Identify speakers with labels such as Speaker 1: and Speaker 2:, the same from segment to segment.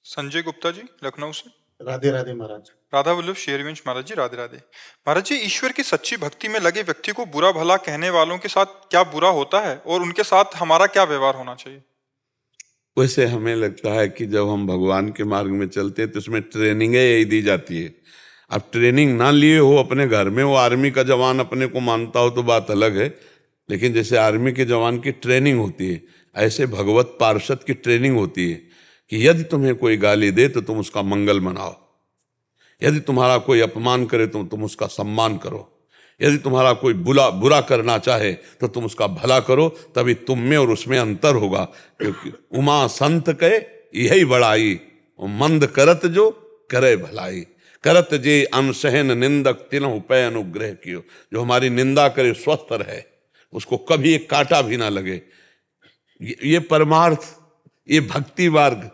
Speaker 1: संजय गुप्ता जी, लखनऊ से।
Speaker 2: राधे राधे महाराज।
Speaker 1: राधा वल्लभ शेरविंश महाराज जी, राधे राधे। महाराज जी, ईश्वर की सच्ची भक्ति में लगे व्यक्ति को बुरा भला कहने वालों के साथ क्या बुरा होता है और उनके साथ हमारा क्या व्यवहार होना चाहिए?
Speaker 3: वैसे हमें लगता है कि जब हम भगवान के मार्ग में चलते हैं तो उसमें ट्रेनिंगें यही दी जाती है। अब ट्रेनिंग ना लिए हो, अपने घर में वो आर्मी का जवान अपने को मानता हो तो बात अलग है, लेकिन जैसे आर्मी के जवान की ट्रेनिंग होती है, ऐसे भगवत पार्षद की ट्रेनिंग होती है कि यदि तुम्हें कोई गाली दे तो तुम उसका मंगल मनाओ, यदि तुम्हारा कोई अपमान करे तो तुम उसका सम्मान करो, यदि तुम्हारा कोई बुरा करना चाहे तो तुम उसका भला करो, तभी तुम में और उसमें अंतर होगा। क्योंकि उमा संत कहे यही बड़ाई, और मंद करत जो करे भलाई, करत जे अनसहन निंदक तिन्हु पै अनुग्रह कियो। जो हमारी निंदा करे स्वस्थ रहे, उसको कभी एक कांटा भी ना लगे। ये परमार्थ, ये भक्ति मार्ग,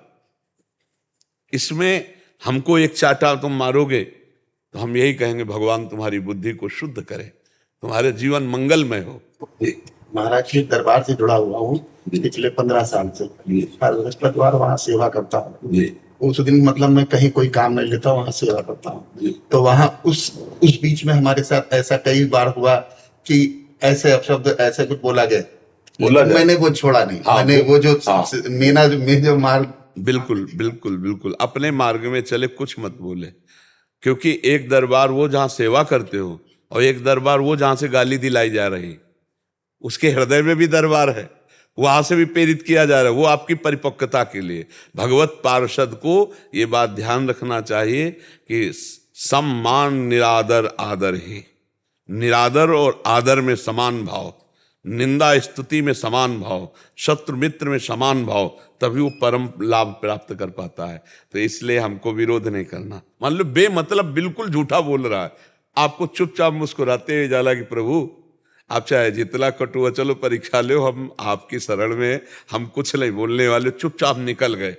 Speaker 3: इसमें हमको एक चाटा तुम मारोगे तो हम यही कहेंगे भगवान तुम्हारी बुद्धि को शुद्ध करे, तुम्हारे जीवन मंगलमय हो।
Speaker 2: महाराज के दरबार से जुड़ा हुआ हूँ पिछले 15 साल से। हर बृहस्पतिवार वहाँ सेवा करता हूँ। उस दिन मतलब मैं कहीं कोई काम नहीं लेता, वहाँ सेवा करता हूँ। तो वहाँ उस बीच में हमारे साथ ऐसा कई बार हुआ कि ऐसे अपशब्द ऐसे कुछ बोला गया, मैंने वो छोड़ा नहीं। मैंने वो जो मेरा जो मार्ग,
Speaker 3: बिल्कुल बिल्कुल बिल्कुल अपने मार्ग में चले, कुछ मत बोले। क्योंकि एक दरबार वो जहां सेवा करते हो और एक दरबार वो जहां से गाली दिलाई जा रही, उसके हृदय में भी दरबार है, वहां से भी प्रेरित किया जा रहा है। वो आपकी परिपक्वता के लिए। भगवत पार्षद को ये बात ध्यान रखना चाहिए कि सम्मान निरादर आदर ही, निरादर और आदर में समान भाव, निंदा स्तुति में समान भाव, शत्रु मित्र में समान भाव, तभी वो परम लाभ प्राप्त कर पाता है। तो इसलिए हमको विरोध नहीं करना। मान लो बेमतलब बिल्कुल झूठा बोल रहा है, आपको चुपचाप मुस्कुराते हुए जाला कि प्रभु आप चाहे जितना कटुआ, चलो परीक्षा लो, हम आपकी शरण में, हम कुछ नहीं बोलने वाले, चुपचाप निकल गए।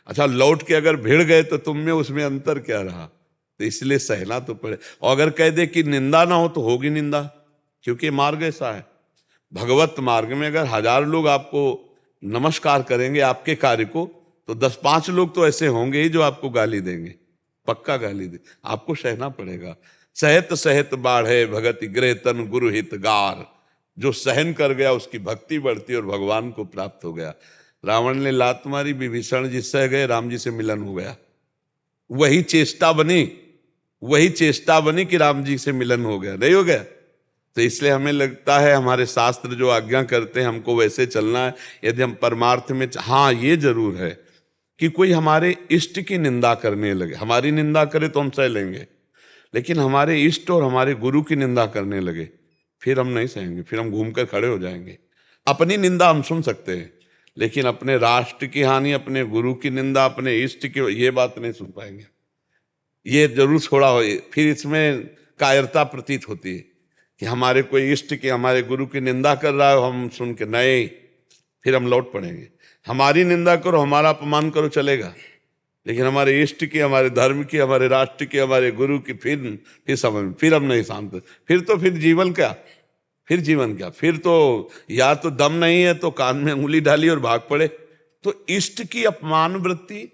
Speaker 3: अच्छा, लौट के अगर भिड़ गए तो तुम में उसमें अंतर क्या रहा? तो इसलिए सहना तो पड़े। और अगर कह दे कि निंदा ना हो तो होगी निंदा, क्योंकि मार्ग ऐसा है। भगवत मार्ग में अगर 1000 लोग आपको नमस्कार करेंगे आपके कार्य को, तो 10-5 लोग तो ऐसे होंगे ही जो आपको गाली देंगे, पक्का गाली दे, आपको सहना पड़ेगा। सहत सहत बाढ़े भगत गृह तन गुरु हितगार, जो सहन कर गया उसकी भक्ति बढ़ती और भगवान को प्राप्त हो गया। रावण ने लात मारी, विभीषण जी सह गए, राम जी से मिलन हो गया। वही चेष्टा बनी कि राम जी से मिलन हो गया, नहीं हो गया? तो इसलिए हमें लगता है हमारे शास्त्र जो आज्ञा करते हैं हमको वैसे चलना है। यदि हम परमार्थ में, हाँ ये जरूर है कि कोई हमारे इष्ट की निंदा करने लगे, हमारी निंदा करे तो हम सह लेंगे, लेकिन हमारे इष्ट और हमारे गुरु की निंदा करने लगे फिर हम नहीं सहेंगे, फिर हम घूम कर खड़े हो जाएंगे। अपनी निंदा हम सुन सकते हैं, लेकिन अपने राष्ट्र की हानि, अपने गुरु की निंदा, अपने इष्ट की, ये बात नहीं सुन पाएंगे। ये जरूर छोड़ा हो, फिर इसमें कायरता प्रतीत होती है कि हमारे कोई इष्ट की, हमारे गुरु की निंदा कर रहा है, हम सुन के नहीं, फिर हम लौट पड़ेंगे। हमारी निंदा करो, हमारा अपमान करो, चलेगा, लेकिन हमारे इष्ट की, हमारे धर्म की, हमारे राष्ट्र की, हमारे गुरु की, फिर समझ, फिर हम नहीं शांत। फिर जीवन क्या, फिर तो या तो दम नहीं है तो कान में उंगली डाली और भाग पड़े। तो इष्ट की अपमान वृत्ति,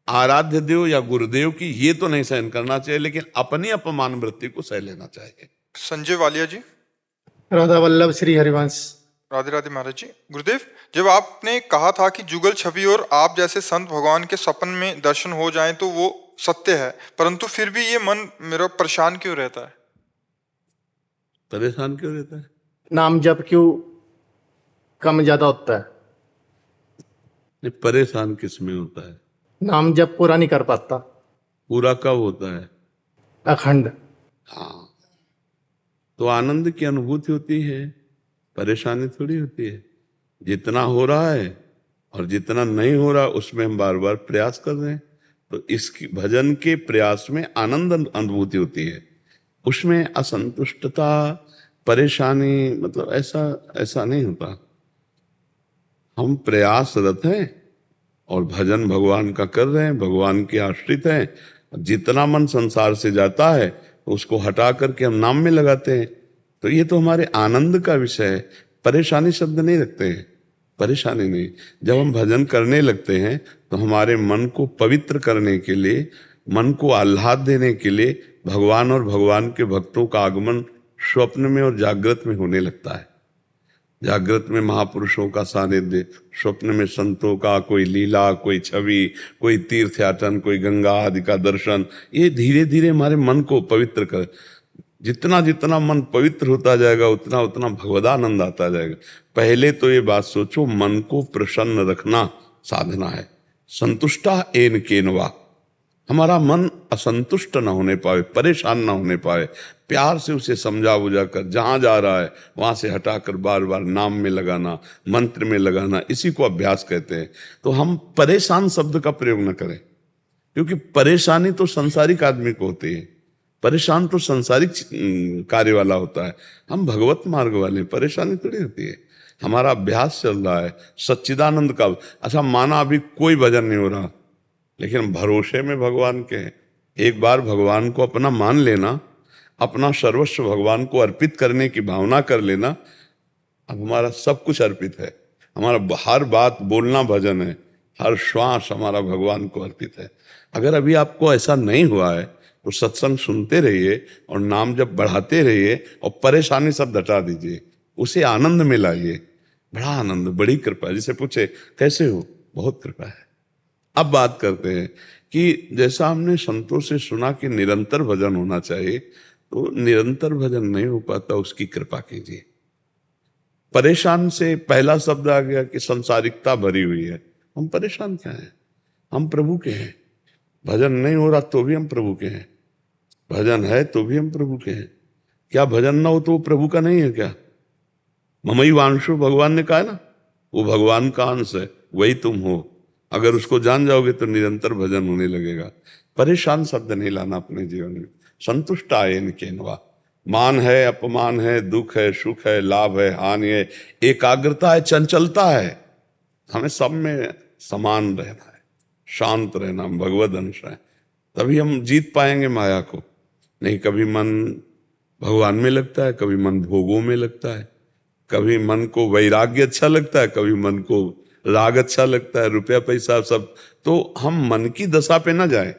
Speaker 3: आराध्य देव या गुरुदेव की, ये तो नहीं सहन करना चाहिए, लेकिन अपनी अपमान वृत्ति को सह लेना चाहिए।
Speaker 1: संजय वालिया जी,
Speaker 4: राधा वल्लभ श्री हरिवंश।
Speaker 1: राधे राधे महाराज जी। गुरुदेव, जब आपने कहा था कि जुगल छवि और आप जैसे संत भगवान के सपन में दर्शन हो जाएं तो वो सत्य है, परंतु फिर भी ये मन मेरा परेशान क्यों रहता है?
Speaker 3: परेशान क्यों रहता है?
Speaker 4: नाम जप क्यों कम ज्यादा होता है?
Speaker 3: नहीं, परेशान किस में होता है?
Speaker 4: नाम जप पूरा नहीं कर पाता।
Speaker 3: पूरा कब होता है?
Speaker 4: अखंड।
Speaker 3: हाँ, तो आनंद की अनुभूति होती है, परेशानी थोड़ी होती है। जितना हो रहा है और जितना नहीं हो रहा उसमें हम बार बार प्रयास कर रहे हैं, तो इसकी भजन के प्रयास में आनंद अनुभूति होती है, उसमें असंतुष्टता, परेशानी, मतलब ऐसा नहीं होता। हम प्रयासरत हैं और भजन भगवान का कर रहे हैं, भगवान के आश्रित हैं। जितना मन संसार से जाता है तो उसको हटा करके हम नाम में लगाते हैं, तो ये तो हमारे आनंद का विषय है। परेशानी शब्द नहीं रखते हैं, परेशानी नहीं। जब हम भजन करने लगते हैं तो हमारे मन को पवित्र करने के लिए, मन को आह्लाद देने के लिए भगवान और भगवान के भक्तों का आगमन स्वप्न में और जागृत में होने लगता है। जागृत में महापुरुषों का सानिध्य, स्वप्न में संतों का कोई लीला, कोई छवि, कोई तीर्थ याटन, कोई गंगा आदि का दर्शन, ये धीरे धीरे हमारे मन को पवित्र कर, जितना जितना मन पवित्र होता जाएगा उतना उतना भगवदानंद आता जाएगा। पहले तो ये बात सोचो, मन को प्रसन्न रखना साधना है। संतुष्टा एन केनवा, हमारा मन असंतुष्ट ना होने पाए, परेशान ना होने पाए, प्यार से उसे समझा बुझा कर जहां जा रहा है वहां से हटाकर बार बार नाम में लगाना, मंत्र में लगाना, इसी को अभ्यास कहते हैं। तो हम परेशान शब्द का प्रयोग न करें, क्योंकि परेशानी तो संसारिक आदमी को होती है, परेशान तो संसारिक कार्य वाला होता है। हम भगवत मार्ग वाले, परेशानी थोड़ी होती है। हमारा अभ्यास चल रहा है सच्चिदानंद का। अच्छा, माना अभी कोई भजन नहीं हो रहा, लेकिन भरोसे में भगवान के हैं। एक बार भगवान को अपना मान लेना, अपना सर्वस्व भगवान को अर्पित करने की भावना कर लेना, अब हमारा सब कुछ अर्पित है। हमारा हर बात बोलना भजन है, हर श्वास हमारा भगवान को अर्पित है। अगर अभी आपको ऐसा नहीं हुआ है तो सत्संग सुनते रहिए और नाम जब बढ़ाते रहिए और परेशानी सब हटा दीजिए, उसे आनंद में लाइए। बड़ा आनंद, बड़ी कृपा। जिसे पूछे कैसे हो, बहुत कृपा है। अब बात करते हैं कि जैसा हमने संतों से सुना कि निरंतर भजन होना चाहिए, तो निरंतर भजन नहीं हो पाता, उसकी कृपा कीजिए। परेशान से पहला शब्द आ गया कि संसारिकता भरी हुई है। हम परेशान क्या हैं? हम प्रभु के हैं। भजन नहीं हो रहा तो भी हम प्रभु के हैं, भजन है तो भी हम प्रभु के हैं। क्या भजन ना हो तो वो प्रभु का नहीं है क्या? ममई वांशु, भगवान ने कहा ना, वो भगवान का अंश है, वही तुम हो। अगर उसको जान जाओगे तो निरंतर भजन होने लगेगा। परेशान शब्द नहीं लाना अपने जीवन में। संतुष्ट आए केनवा, मान है, अपमान है, दुख है, सुख है, लाभ है, हानि है, एकाग्रता है, चंचलता है। हमें सब में समान रहना है, शांत रहना, भगवद अंश है, तभी हम जीत पाएंगे माया को। नहीं, कभी मन भगवान में लगता है, कभी मन भोगों में लगता है, कभी मन को वैराग्य अच्छा लगता है, कभी मन को राग अच्छा लगता है, रुपया पैसा सब। तो हम मन की दशा पे ना जाए।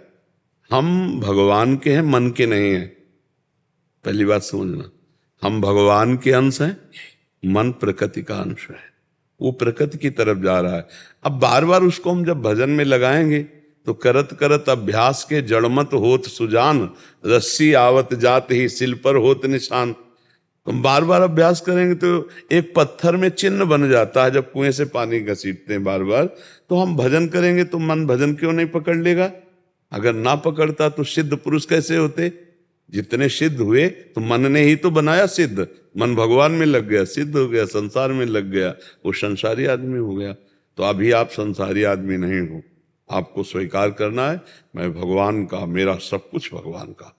Speaker 3: हम भगवान के हैं, मन के नहीं हैं। पहली बात समझना, हम भगवान के अंश हैं, मन प्रकृति का अंश है, वो प्रकृति की तरफ जा रहा है। अब बार बार उसको हम जब भजन में लगाएंगे तो करत करत अभ्यास के जड़मत होत सुजान, रस्सी आवत जात ही सिल पर होत निशान। तुम बार बार अभ्यास करेंगे तो एक पत्थर में चिन्ह बन जाता है। जब कुएं से पानी घसीटते हैं बार बार, तो हम भजन करेंगे तो मन भजन क्यों नहीं पकड़ लेगा? अगर ना पकड़ता तो सिद्ध पुरुष कैसे होते? जितने सिद्ध हुए तो मन ने ही तो बनाया सिद्ध। मन भगवान में लग गया, सिद्ध हो गया, संसार में लग गया, वो संसारी आदमी हो गया। तो अभी आप संसारी आदमी नहीं हो, आपको स्वीकार करना है मैं भगवान का, मेरा सब कुछ भगवान का।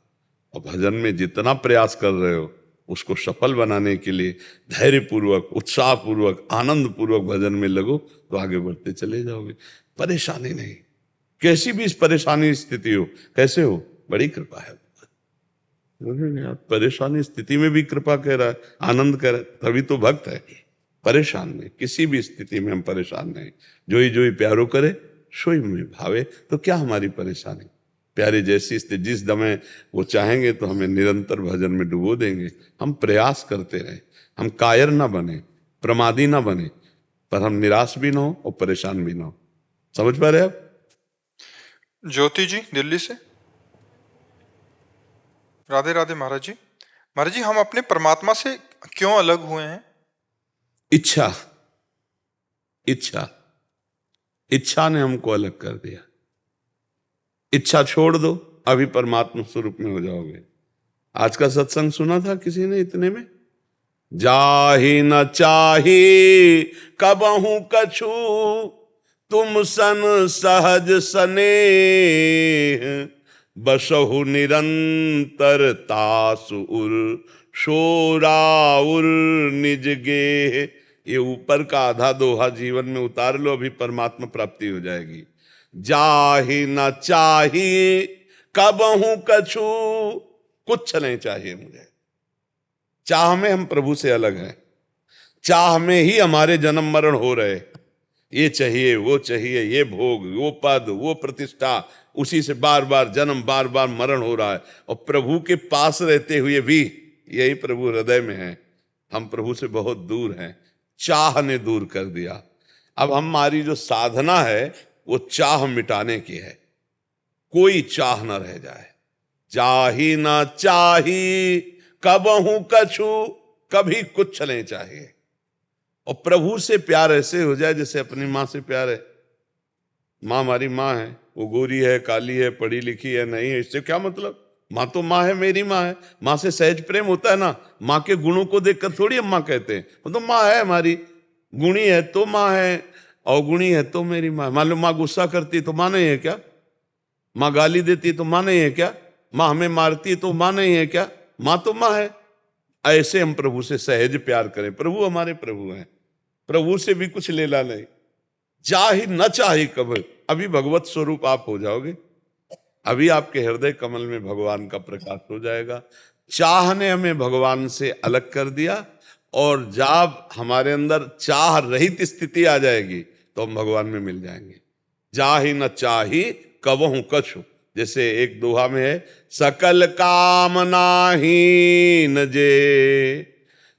Speaker 3: और भजन में जितना प्रयास कर रहे हो उसको सफल बनाने के लिए धैर्यपूर्वक, उत्साहपूर्वक, आनंद पूर्वक भजन में लगो, तो आगे बढ़ते चले जाओगे। परेशानी नहीं, कैसी भी इस परेशानी स्थिति हो, कैसे हो, बड़ी कृपा है। परेशानी स्थिति में भी कृपा कह रहा है, आनंद कह रहा है, तभी तो भक्त है। परेशान नहीं, किसी भी स्थिति में हम परेशान नहीं। जोई जोई प्यारो करे सोई में भावे। तो क्या हमारी परेशानी? प्यारे जैसी स्थिति, जिस दमे वो चाहेंगे तो हमें निरंतर भजन में डुबो देंगे। हम प्रयास करते रहे, हम कायर ना बने, प्रमादी ना बने, पर हम निराश भी ना हो और परेशान भी ना हो। समझ पा रहे आप?
Speaker 1: ज्योति जी दिल्ली से। राधे राधे महाराज जी। महाराज जी, हम अपने परमात्मा से क्यों अलग हुए हैं?
Speaker 3: इच्छा, इच्छा, इच्छा ने हमको अलग कर दिया। इच्छा छोड़ दो, अभी परमात्मा स्वरूप में हो जाओगे। आज का सत्संग सुना था किसी ने इतने में, जाहि न चाही कबहू कछु, तुम सन सहज सनेह, बसहु निरंतर तासु उर, शोराउर निज गेह। ये ऊपर का आधा दोहा जीवन में उतार लो, अभी परमात्मा प्राप्ति हो जाएगी। जाहि न चाही कबहू कछु, कुछ नहीं चाहिए मुझे। चाह में हम प्रभु से अलग हैं। चाह में ही हमारे जन्म मरण हो रहे, ये चाहिए वो चाहिए, ये भोग वो पद वो प्रतिष्ठा, उसी से बार बार जन्म बार बार मरण हो रहा है। और प्रभु के पास रहते हुए भी यही प्रभु हृदय में है, हम प्रभु से बहुत दूर हैं। चाह ने दूर कर दिया। अब हमारी जो साधना है वो चाह मिटाने की है, कोई चाह न रह जाए। चाही ना चाही कबहू कछु, कभी कुछ नहीं चाहिए। और प्रभु से प्यार ऐसे हो जाए जैसे अपनी माँ से प्यार है। माँ हमारी माँ है, वो गोरी है काली है पढ़ी लिखी है नहीं है, इससे क्या मतलब? माँ तो माँ है, मेरी माँ है। माँ से सहज प्रेम होता है ना, माँ के गुणों को देखकर थोड़ी हम माँ कहते हैं। वो तो माँ है हमारी, गुणी है तो माँ है, अवगुणी है तो मेरी माँ। मान लो माँ गुस्सा करती तो माँ नहीं है क्या? माँ गाली देती तो माँ नहीं है क्या? माँ हमें मारती तो माँ नहीं है क्या? माँ तो माँ है। ऐसे हम प्रभु से सहज प्यार करें। प्रभु हमारे प्रभु हैं, प्रभु से भी कुछ लेला नहीं। चाही न चाही कब, अभी भगवत स्वरूप आप हो जाओगे, अभी आपके हृदय कमल में भगवान का प्रकाश हो जाएगा। चाह ने हमें भगवान से अलग कर दिया, और जब हमारे अंदर चाह रहित स्थिति आ जाएगी तो हम भगवान में मिल जाएंगे। चाही न चाही कबहू कछु, जैसे एक दोहा में है, सकल कामनाहीन जे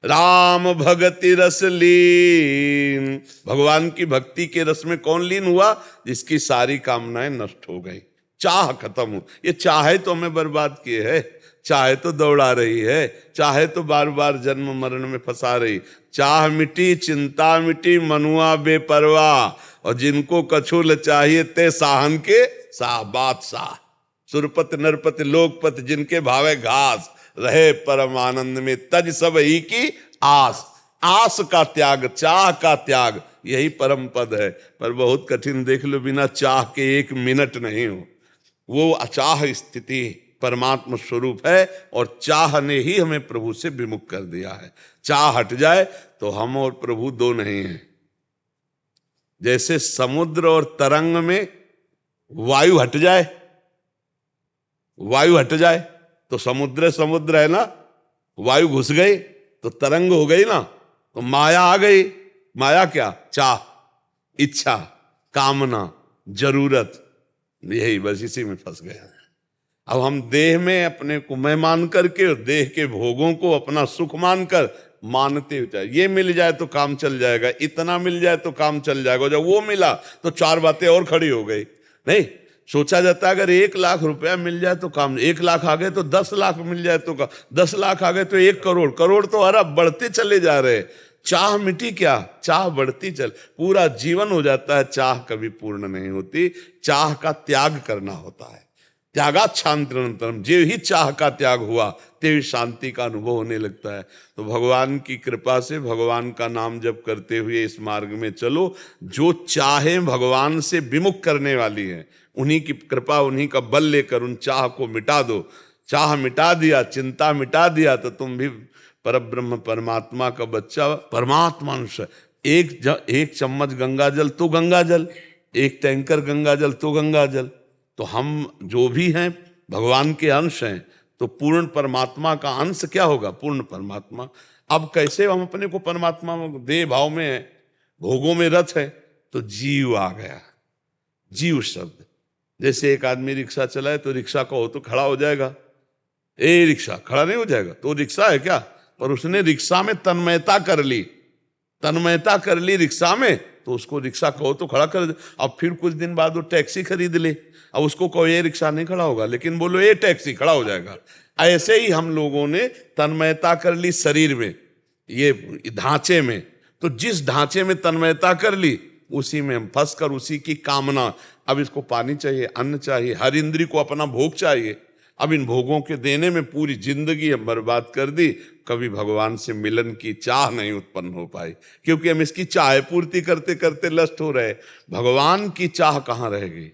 Speaker 3: राम भगति रस लीन। भगवान की भक्ति के रस में कौन लीन हुआ? जिसकी सारी कामनाएं नष्ट हो गई, चाह खत्म हो। ये चाहे तो हमें बर्बाद किए है, चाहे तो दौड़ा रही है, चाहे तो बार बार जन्म मरण में फंसा रही। चाह मिटी चिंता मिटी मनुआ बेपरवाह, और जिनको कछुल चाहिए ते साहन के साह बादशाह। सुरपति नरपति लोकपति जिनके भावे घास, रहे परम आनंद में तज सब ही की आस। आस का त्याग, चाह का त्याग, यही परम पद है। पर बहुत कठिन, देख लो, बिना चाह के एक मिनट नहीं हो। वो अचाह स्थिति परमात्मा स्वरूप है, और चाह ने ही हमें प्रभु से विमुख कर दिया है। चाह हट जाए तो हम और प्रभु दो नहीं हैं। जैसे समुद्र और तरंग में वायु हट जाए, वायु हट जाए तो समुद्र समुद्र है ना, वायु घुस गई तो तरंग हो गई ना, तो माया आ गई। माया क्या? चाह, इच्छा, कामना, जरूरत, यही बस इसी में फंस गया। अब हम देह में अपने को मैं मान करके, देह के भोगों को अपना सुख मानकर मानते हो, ये मिल जाए तो काम चल जाएगा, इतना मिल जाए तो काम चल जाएगा। जब वो मिला तो चार बातें और खड़ी हो गई। नहीं, सोचा जाता है अगर 1 लाख रुपया मिल जाए तो काम, 1 लाख आ गए तो 10 लाख मिल जाए तो काम, 10 लाख आ गए तो 1 करोड़, करोड़ तो अरब, बढ़ते चले जा रहे। चाह मिटी क्या? चाह बढ़ती चल, पूरा जीवन हो जाता है। चाह कभी पूर्ण नहीं होती, चाह का त्याग करना होता है। त्यागात शांतिरंतरम, जो ही चाह का त्याग हुआ ते शांति का अनुभव होने लगता है। तो भगवान की कृपा से भगवान का नाम जप करते हुए इस मार्ग में चलो। जो चाहे भगवान से विमुख करने वाली है, उन्हीं की कृपा, उन्हीं का बल लेकर उन चाह को मिटा दो। चाह मिटा दिया, चिंता मिटा दिया, तो तुम भी परब्रह्म परमात्मा का बच्चा, परमात्मा अंश। एक चम्मच गंगा जल तो गंगा जल, एक टैंकर गंगा जल तो गंगा जल। तो हम जो भी हैं भगवान के अंश हैं, तो पूर्ण परमात्मा का अंश क्या होगा? पूर्ण परमात्मा। अब कैसे हम अपने को परमात्मा में, देह भाव में है, भोगों में रत है, तो जीव आ गया। जीव शब्द, जैसे एक आदमी रिक्शा चलाए तो रिक्शा कहो तो खड़ा हो जाएगा, ए रिक्शा, खड़ा नहीं हो जाएगा। तो रिक्शा है क्या? पर उसने रिक्शा में तन्मयता कर ली, तन्मयता कर ली रिक्शा में, तो उसको रिक्शा कहो तो खड़ा कर। अब फिर कुछ दिन बाद वो टैक्सी खरीद ले, अब उसको कहो ये रिक्शा नहीं खड़ा होगा, लेकिन बोलो ये टैक्सी, खड़ा हो जाएगा। ऐसे ही हम लोगों ने तन्मयता कर ली शरीर में, ये ढांचे में। तो जिस ढांचे में तन्मयता कर ली, उसी में हम फंस कर, उसी की कामना, अब इसको पानी चाहिए, अन्न चाहिए, हर इंद्री को अपना भोग चाहिए। अब इन भोगों के देने में पूरी जिंदगी हम बर्बाद कर दी। कभी भगवान से मिलन की चाह नहीं उत्पन्न हो पाई, क्योंकि हम इसकी चाह पूर्ति करते करते लस्ट हो रहे। भगवान की चाह कहाँ रह गई?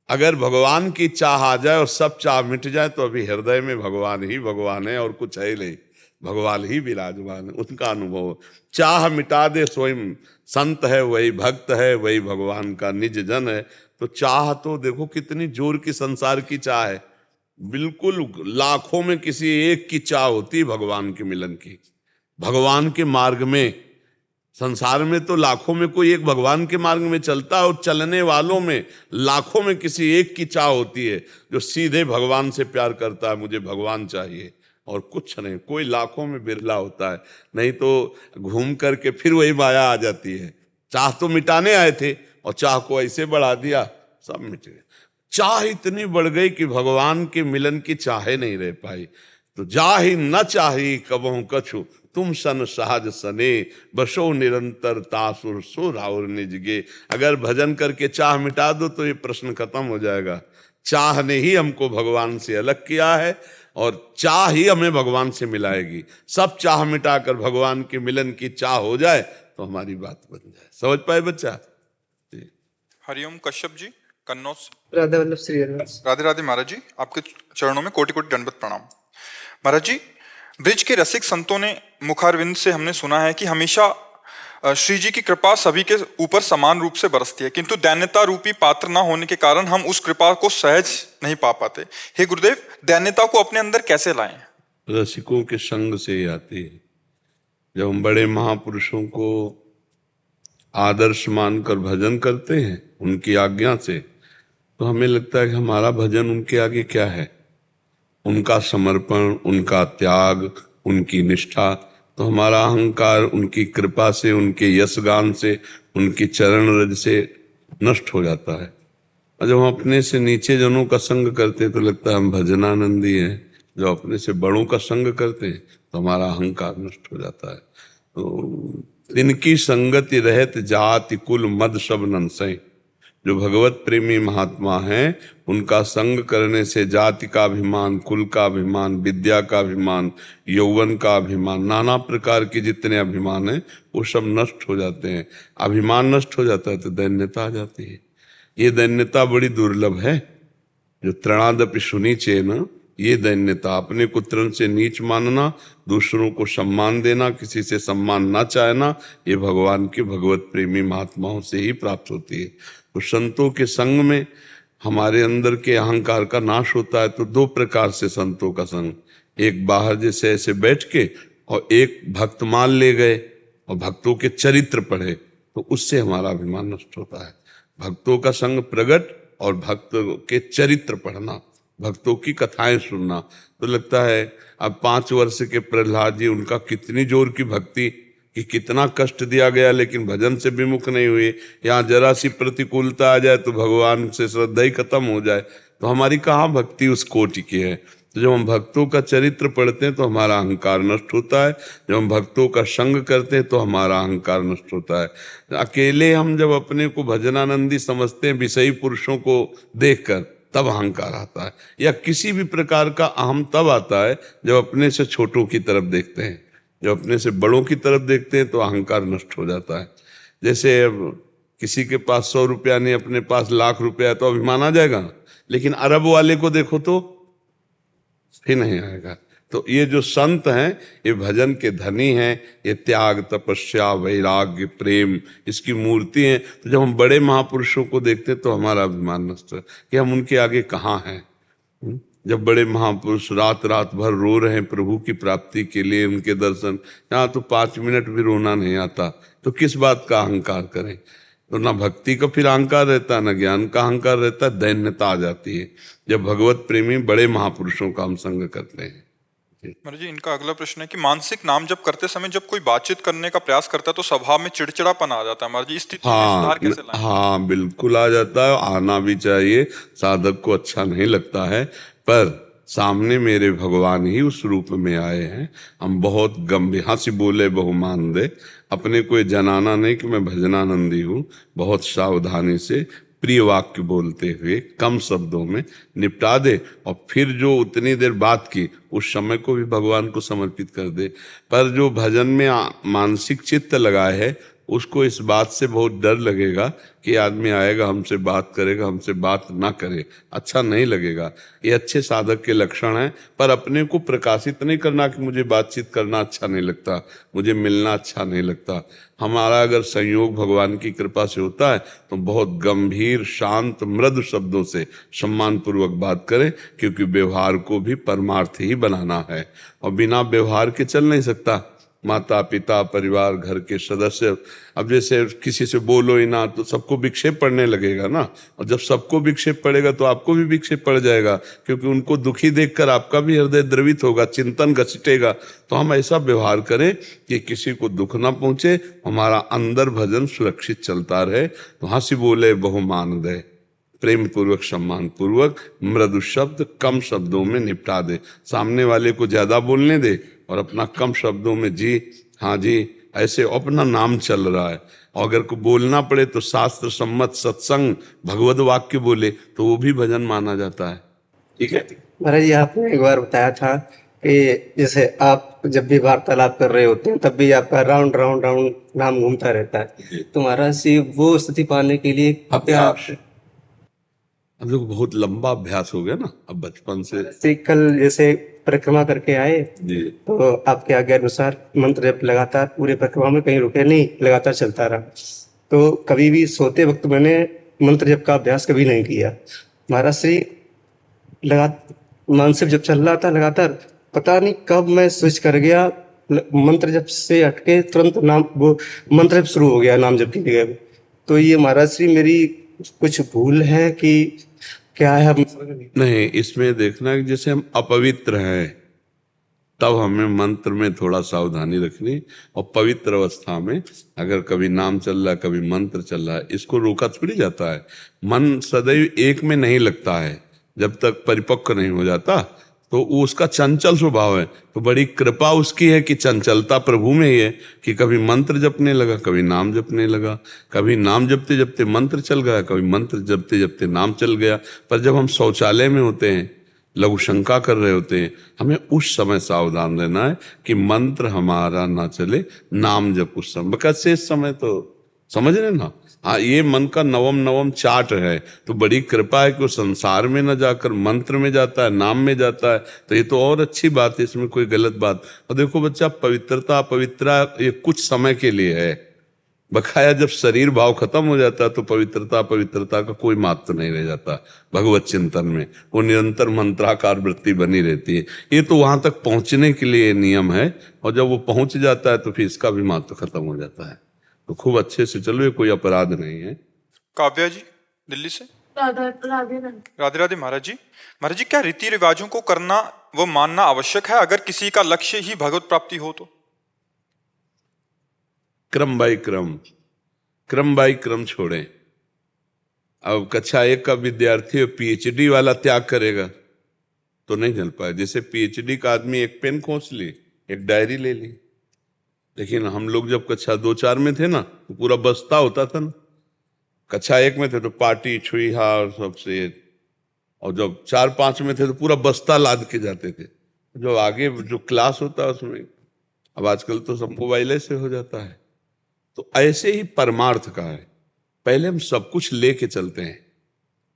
Speaker 3: अगर भगवान की चाह आ जाए और सब चाह मिट जाए, तो अभी हृदय में भगवान ही भगवान है और कुछ है नहीं, भगवान ही विराजमान है। उनका अनुभव, चाह मिटा दे स्वयं संत है, वही भक्त है, वही भगवान का निज जन है। तो चाह तो देखो कितनी जोर की संसार की चाह है, बिल्कुल लाखों में किसी एक की चाह होती भगवान के मिलन की, भगवान के मार्ग में संसार में तो लाखों में कोई एक भगवान के मार्ग में चलता है और चलने वालों में लाखों में किसी एक की चाह होती है जो सीधे भगवान से प्यार करता है, मुझे भगवान चाहिए और कुछ नहीं। कोई लाखों में बिरला होता है, नहीं तो घूम करके फिर वही माया आ जाती है। चाह तो मिटाने आए थे और चाह को ऐसे बढ़ा दिया, सब मिट गए। चाह इतनी बढ़ गई कि भगवान के मिलन की चाहे नहीं रह पाई। तो जाहि न चाही कबहु कछु, तुम सन सहज सने, बसो निरंतर तासुर सुर और निजगे। अगर भजन करके चाह मिटा दो तो ये प्रश्न खत्म हो जाएगा। चाह ने ही हमको भगवान से अलग किया है और चाह ही हमें भगवान से मिलाएगी। सब चाह मिटाकर भगवान के मिलन की चाह हो जाए तो हमारी बात बन जाए। समझ पाए बच्चा?
Speaker 1: हरिओम कश्यप जी, कन्नौज से।
Speaker 5: राधा वल्लभ श्री हरिवंश।
Speaker 1: राधे राधे महाराज जी, आपके चरणों में कोटि कोटि दंडवत प्रणाम। महाराज जी, ब्रिज के रसिक संतों ने मुखारविंद से हमने सुना है कि हमेशा श्री जी की कृपा सभी के ऊपर समान रूप से बरसती है, किंतु दैन्यता रूपी पात्र ना होने के कारण हम उस कृपा को सहज नहीं पा पाते। हे गुरुदेव, दैन्यता को अपने अंदर कैसे लाएं?
Speaker 3: रसिकों के संग से ही आती है। जब हम बड़े महापुरुषों को आदर्श मानकर भजन करते हैं उनकी आज्ञा से, तो हमें लगता है कि हमारा भजन उनके आगे क्या है। उनका समर्पण, उनका त्याग, उनकी निष्ठा, तो हमारा अहंकार उनकी कृपा से, उनके यशगान से, उनकी चरण रज से नष्ट हो जाता है। और जब हम अपने से नीचे जनों का संग करते हैं तो लगता है हम भजनानंदी हैं। जब अपने से बड़ों का संग करते हैं तो हमारा अहंकार नष्ट हो जाता है। तो इनकी संगति रहत जाति कुल मद सब नंसय। जो भगवत प्रेमी महात्मा हैं उनका संग करने से जाति का अभिमान, कुल का अभिमान, विद्या का अभिमान, यौवन का अभिमान, नाना प्रकार के जितने अभिमान हैं वो सब नष्ट हो जाते हैं। अभिमान नष्ट हो जाता है तो दैन्यता आ जाती है। ये दैन्यता बड़ी दुर्लभ है। जो तृणादपि सुनीचेन, ये दैन्यता, अपने को तृण से नीच मानना, दूसरों को सम्मान देना, किसी से सम्मान ना चाहना, ये भगवान के भगवत प्रेमी महात्माओं से ही प्राप्त होती है। तो संतों के संग में हमारे अंदर के अहंकार का नाश होता है। तो दो प्रकार से संतों का संग, एक बाहर जैसे ऐसे बैठ के और एक भक्तमाल ले गए और भक्तों के चरित्र पढ़े, तो उससे हमारा अभिमान नष्ट होता है। भक्तों का संग प्रगट और भक्तों के चरित्र पढ़ना, भक्तों की कथाएं सुनना, तो लगता है अब 5 वर्ष के प्रहलाद जी, उनका कितनी जोर की भक्ति कि कितना कष्ट दिया गया लेकिन भजन से विमुख नहीं हुए। यहाँ जरा सी प्रतिकूलता आ जाए तो भगवान से श्रद्धा ही खत्म हो जाए, तो हमारी कहाँ भक्ति उस कोटि की है। तो जब हम भक्तों का चरित्र पढ़ते हैं तो हमारा अहंकार नष्ट होता है। जब हम भक्तों का संग करते हैं तो हमारा अहंकार नष्ट होता है। अकेले हम जब अपने को भजनानंदी समझते हैं विषयी पुरुषों को देखकर, तब अहंकार आता है। या किसी भी प्रकार का अहम तब आता है जब अपने से छोटों की तरफ देखते हैं। जब अपने से बड़ों की तरफ देखते हैं तो अहंकार नष्ट हो जाता है। जैसे अब किसी के पास 100 रुपया नहीं, अपने पास लाख रुपया है तो अभिमान आ जाएगा, लेकिन अरब वाले को देखो तो फिर नहीं आएगा। तो ये जो संत हैं ये भजन के धनी हैं, ये त्याग, तपस्या, वैराग्य, प्रेम इसकी मूर्ति हैं। तो जब हम बड़े महापुरुषों को देखते हैं तो हमारा अभिमान नष्ट है कि हम उनके आगे कहाँ हैं। जब बड़े महापुरुष रात रात भर रो रहे हैं प्रभु की प्राप्ति के लिए, उनके दर्शन, यहाँ तो 5 मिनट भी रोना नहीं आता, तो किस बात का अहंकार करें। तो ना भक्ति का फिर अहंकार रहता है, ना ज्ञान का अहंकार रहता है, दैन्यता आ जाती है जब भगवत प्रेमी बड़े महापुरुषों का हम संग करते हैं।
Speaker 1: महाराज जी, इनका अगला प्रश्न है कि मानसिक नाम जप करते समय जब कोई बातचीत करने का प्रयास करता है तो स्वभाव में चिड़चिड़ापन आ जाता है। महाराज जी, इस स्थिति में सुधार कैसे लाएं?
Speaker 3: हाँ, बिल्कुल आ जाता है, आना भी चाहिए। साधक को अच्छा नहीं लगता है, पर सामने मेरे भगवान ही उस रूप में आए हैं। हम बहुत गंभीर, हंसी बोले बहुमान दे, अपने को जनाना नहीं कि मैं भजनानंदी हूँ। बहुत सावधानी से प्रिय वाक्य बोलते हुए कम शब्दों में निपटा दे और फिर जो उतनी देर बात की उस समय को भी भगवान को समर्पित कर दे। पर जो भजन में मानसिक चित्त लगाए है उसको इस बात से बहुत डर लगेगा कि आदमी आएगा हमसे बात करेगा, हमसे बात ना करे, अच्छा नहीं लगेगा। ये अच्छे साधक के लक्षण हैं। पर अपने को प्रकाशित नहीं करना कि मुझे बातचीत करना अच्छा नहीं लगता, मुझे मिलना अच्छा नहीं लगता। हमारा अगर संयोग भगवान की कृपा से होता है तो बहुत गंभीर, शांत, मृदु शब्दों से सम्मान पूर्वक बात करें, क्योंकि व्यवहार को भी परमार्थ ही बनाना है और बिना व्यवहार के चल नहीं सकता। माता पिता परिवार घर के सदस्य। अब जैसे किसी से बोलो ही ना तो सबको विक्षेप पड़ने लगेगा ना, और जब सबको विक्षेप पड़ेगा तो आपको भी विक्षेप पड़ जाएगा, क्योंकि उनको दुखी देखकर आपका भी हृदय द्रवित होगा, चिंतन घसीटेगा। तो हम ऐसा व्यवहार करें कि किसी को दुख ना पहुंचे, हमारा अंदर भजन सुरक्षित चलता रहे। तो हंसी बोले बहुमान दे, प्रेम पूर्वक सम्मान पूर्वक मृदु शब्द कम शब्दों में निपटा दे। सामने वाले को ज्यादा बोलने दे और अपना कम शब्दों में जी हाँ जी ऐसे अपना नाम चल रहा है। और अगर को बोलना पड़े तो शास्त्र सम्मत सत्संग भगवद वाक्य बोले तो वो भी भजन माना जाता है। ठीक है
Speaker 5: महाराज जी, आपने एक बार बताया था कि जैसे आप जब भी वार्तालाप कर रहे होते हैं तब भी आपका राउंड राउंड राउंड नाम घूमता रहता है। तो महाराज जी वो स्थिति पाने के लिए
Speaker 3: अभ्यास, हम लोग बहुत लंबा अभ्यास हो गया ना अब बचपन से।
Speaker 5: कल जैसे परिक्रमा करके आए
Speaker 3: जी
Speaker 5: तो आपके आज्ञा अनुसार मंत्र जब लगातार पूरे परिक्रमा में कहीं रुके नहीं, लगातार चलता रहा। तो कभी भी सोते वक्त मैंने मंत्र जप का अभ्यास कभी नहीं किया। महाराज श्री मानसिक जब चल रहा था लगातार, पता नहीं कब मैं स्विच कर गया, मंत्र जप से हटके तुरंत नाम वो मंत्र जप शुरू हो गया नाम जप की जगह। तो ये महाराज श्री मेरी कुछ भूल है कि क्या है? हम
Speaker 3: नहीं, इसमें देखना कि जैसे हम अपवित्र हैं तब हमें मंत्र में थोड़ा सावधानी रखनी, और पवित्र अवस्था में अगर कभी नाम चल रहा है कभी मंत्र चल रहा है, इसको रोका थोड़ी जाता है। मन सदैव एक में नहीं लगता है, जब तक परिपक्व नहीं हो जाता तो वो उसका चंचल स्वभाव है। तो बड़ी कृपा उसकी है कि चंचलता प्रभु में ही है कि कभी मंत्र जपने लगा कभी नाम जपने लगा, कभी नाम जपते जपते मंत्र चल गया, कभी मंत्र जपते जपते नाम चल गया। पर जब हम शौचालय में होते हैं, लघु शंका कर रहे होते हैं, हमें उस समय सावधान रहना है कि मंत्र हमारा ना चले, नाम जप उस समय। कैसे इस समय तो समझ रहे ना। हाँ, ये मन का नवम चार्ट है। तो बड़ी कृपा है कि वो संसार में न जाकर मंत्र में जाता है, नाम में जाता है। तो ये तो और अच्छी बात है, इसमें कोई गलत बात। और देखो बच्चा, पवित्रता पवित्रा ये कुछ समय के लिए है, बकाया जब शरीर भाव खत्म हो जाता है तो पवित्रता का कोई महत्व नहीं रह जाता। भगवत चिंतन में वो निरंतर मंत्राकार वृत्ति बनी रहती है। ये तो वहां तक पहुंचने के लिए नियम है, और जब वो पहुंच जाता है तो फिर इसका भी महत्व खत्म हो जाता है। तो खूब अच्छे से चलो, ये कोई अपराध नहीं है।
Speaker 1: काव्या जी दिल्ली से।
Speaker 6: राधे
Speaker 1: राधे महाराज जी। महाराज जी, क्या रीति रिवाजों को करना व मानना आवश्यक है अगर किसी का लक्ष्य ही भगवत प्राप्ति हो तो?
Speaker 3: क्रम बाई क्रम छोड़ें। अब कक्षा 1 का विद्यार्थी पीएचडी वाला त्याग करेगा तो नहीं चल पाए। जैसे पीएचडी का आदमी एक पेन खोस ली, एक डायरी ले ली, लेकिन हम लोग जब कक्षा 2-4 में थे ना तो पूरा बस्ता होता था ना। कक्षा 1 में थे तो पार्टी छुई हार सबसे, और जब 4-5 में थे तो पूरा बस्ता लाद के जाते थे। जो आगे जो क्लास होता है उसमें, अब आजकल तो सब मोबाइल से हो जाता है। तो ऐसे ही परमार्थ का है, पहले हम सब कुछ लेके चलते हैं,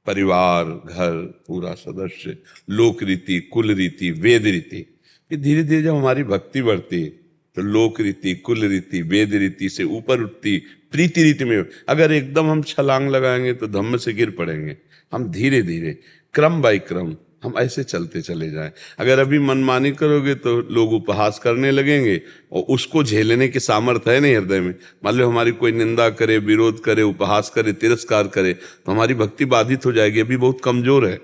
Speaker 3: परिवार, घर, पूरा सदस्य, लोक रीति, कुल रीति, वेद रीति। फिर धीरे धीरे जब हमारी भक्ति बढ़ती है तो लोक रीति, कुल रीति, वेद रीति से ऊपर उठती प्रीति रीति में। अगर एकदम हम छलांग लगाएंगे तो धम्म से गिर पड़ेंगे। हम धीरे धीरे क्रम बाई क्रम हम ऐसे चलते चले जाएं। अगर अभी मनमानी करोगे तो लोग उपहास करने लगेंगे, और उसको झेलने की सामर्थ्य है नहीं हृदय में। मान लो हमारी कोई निंदा करे, विरोध करे, उपहास करे, तिरस्कार करे तो हमारी भक्ति बाधित हो जाएगी, अभी बहुत कमजोर है।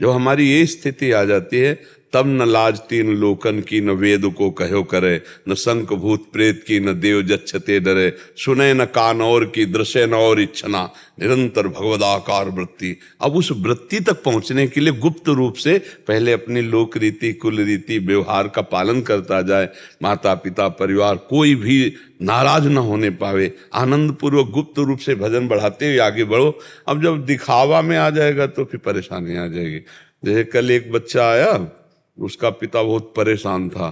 Speaker 3: जब हमारी ये स्थिति आ जाती है तब न लाज तीन लोकन की, न वेद को कहो करे, न शंख भूत प्रेत की, न देव जच्छते डरे, सुने न कान और की, दृश्य न और इच्छना, निरंतर भगवदाकार वृत्ति। अब उस वृत्ति तक पहुंचने के लिए गुप्त रूप से पहले अपनी लोक रीति, कुल रीति, व्यवहार का पालन करता जाए। माता पिता परिवार कोई भी नाराज न होने पावे, आनंद पूर्वक गुप्त रूप से भजन बढ़ाते हुए आगे बढ़ो। अब जब दिखावा में आ जाएगा तो फिर परेशानी आ जाएगी। जैसे कल एक बच्चा आया, उसका पिता बहुत परेशान था,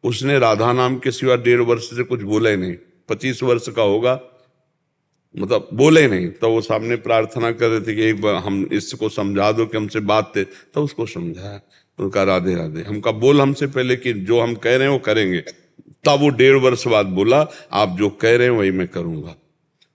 Speaker 3: उसने राधा नाम के सिवा 1.5 वर्ष से कुछ बोला ही नहीं। 25 वर्ष का होगा, मतलब बोले नहीं। तो वो सामने प्रार्थना कर रहे थे कि एक बार हम इसको समझा दो कि हमसे बात थे। तो उसको समझाया, उनका राधे राधे। हमका बोल हमसे पहले कि जो हम कह रहे हैं वो करेंगे। तब वो 1.5 वर्ष बाद बोला आप जो कह रहे हैं वही मैं करूंगा।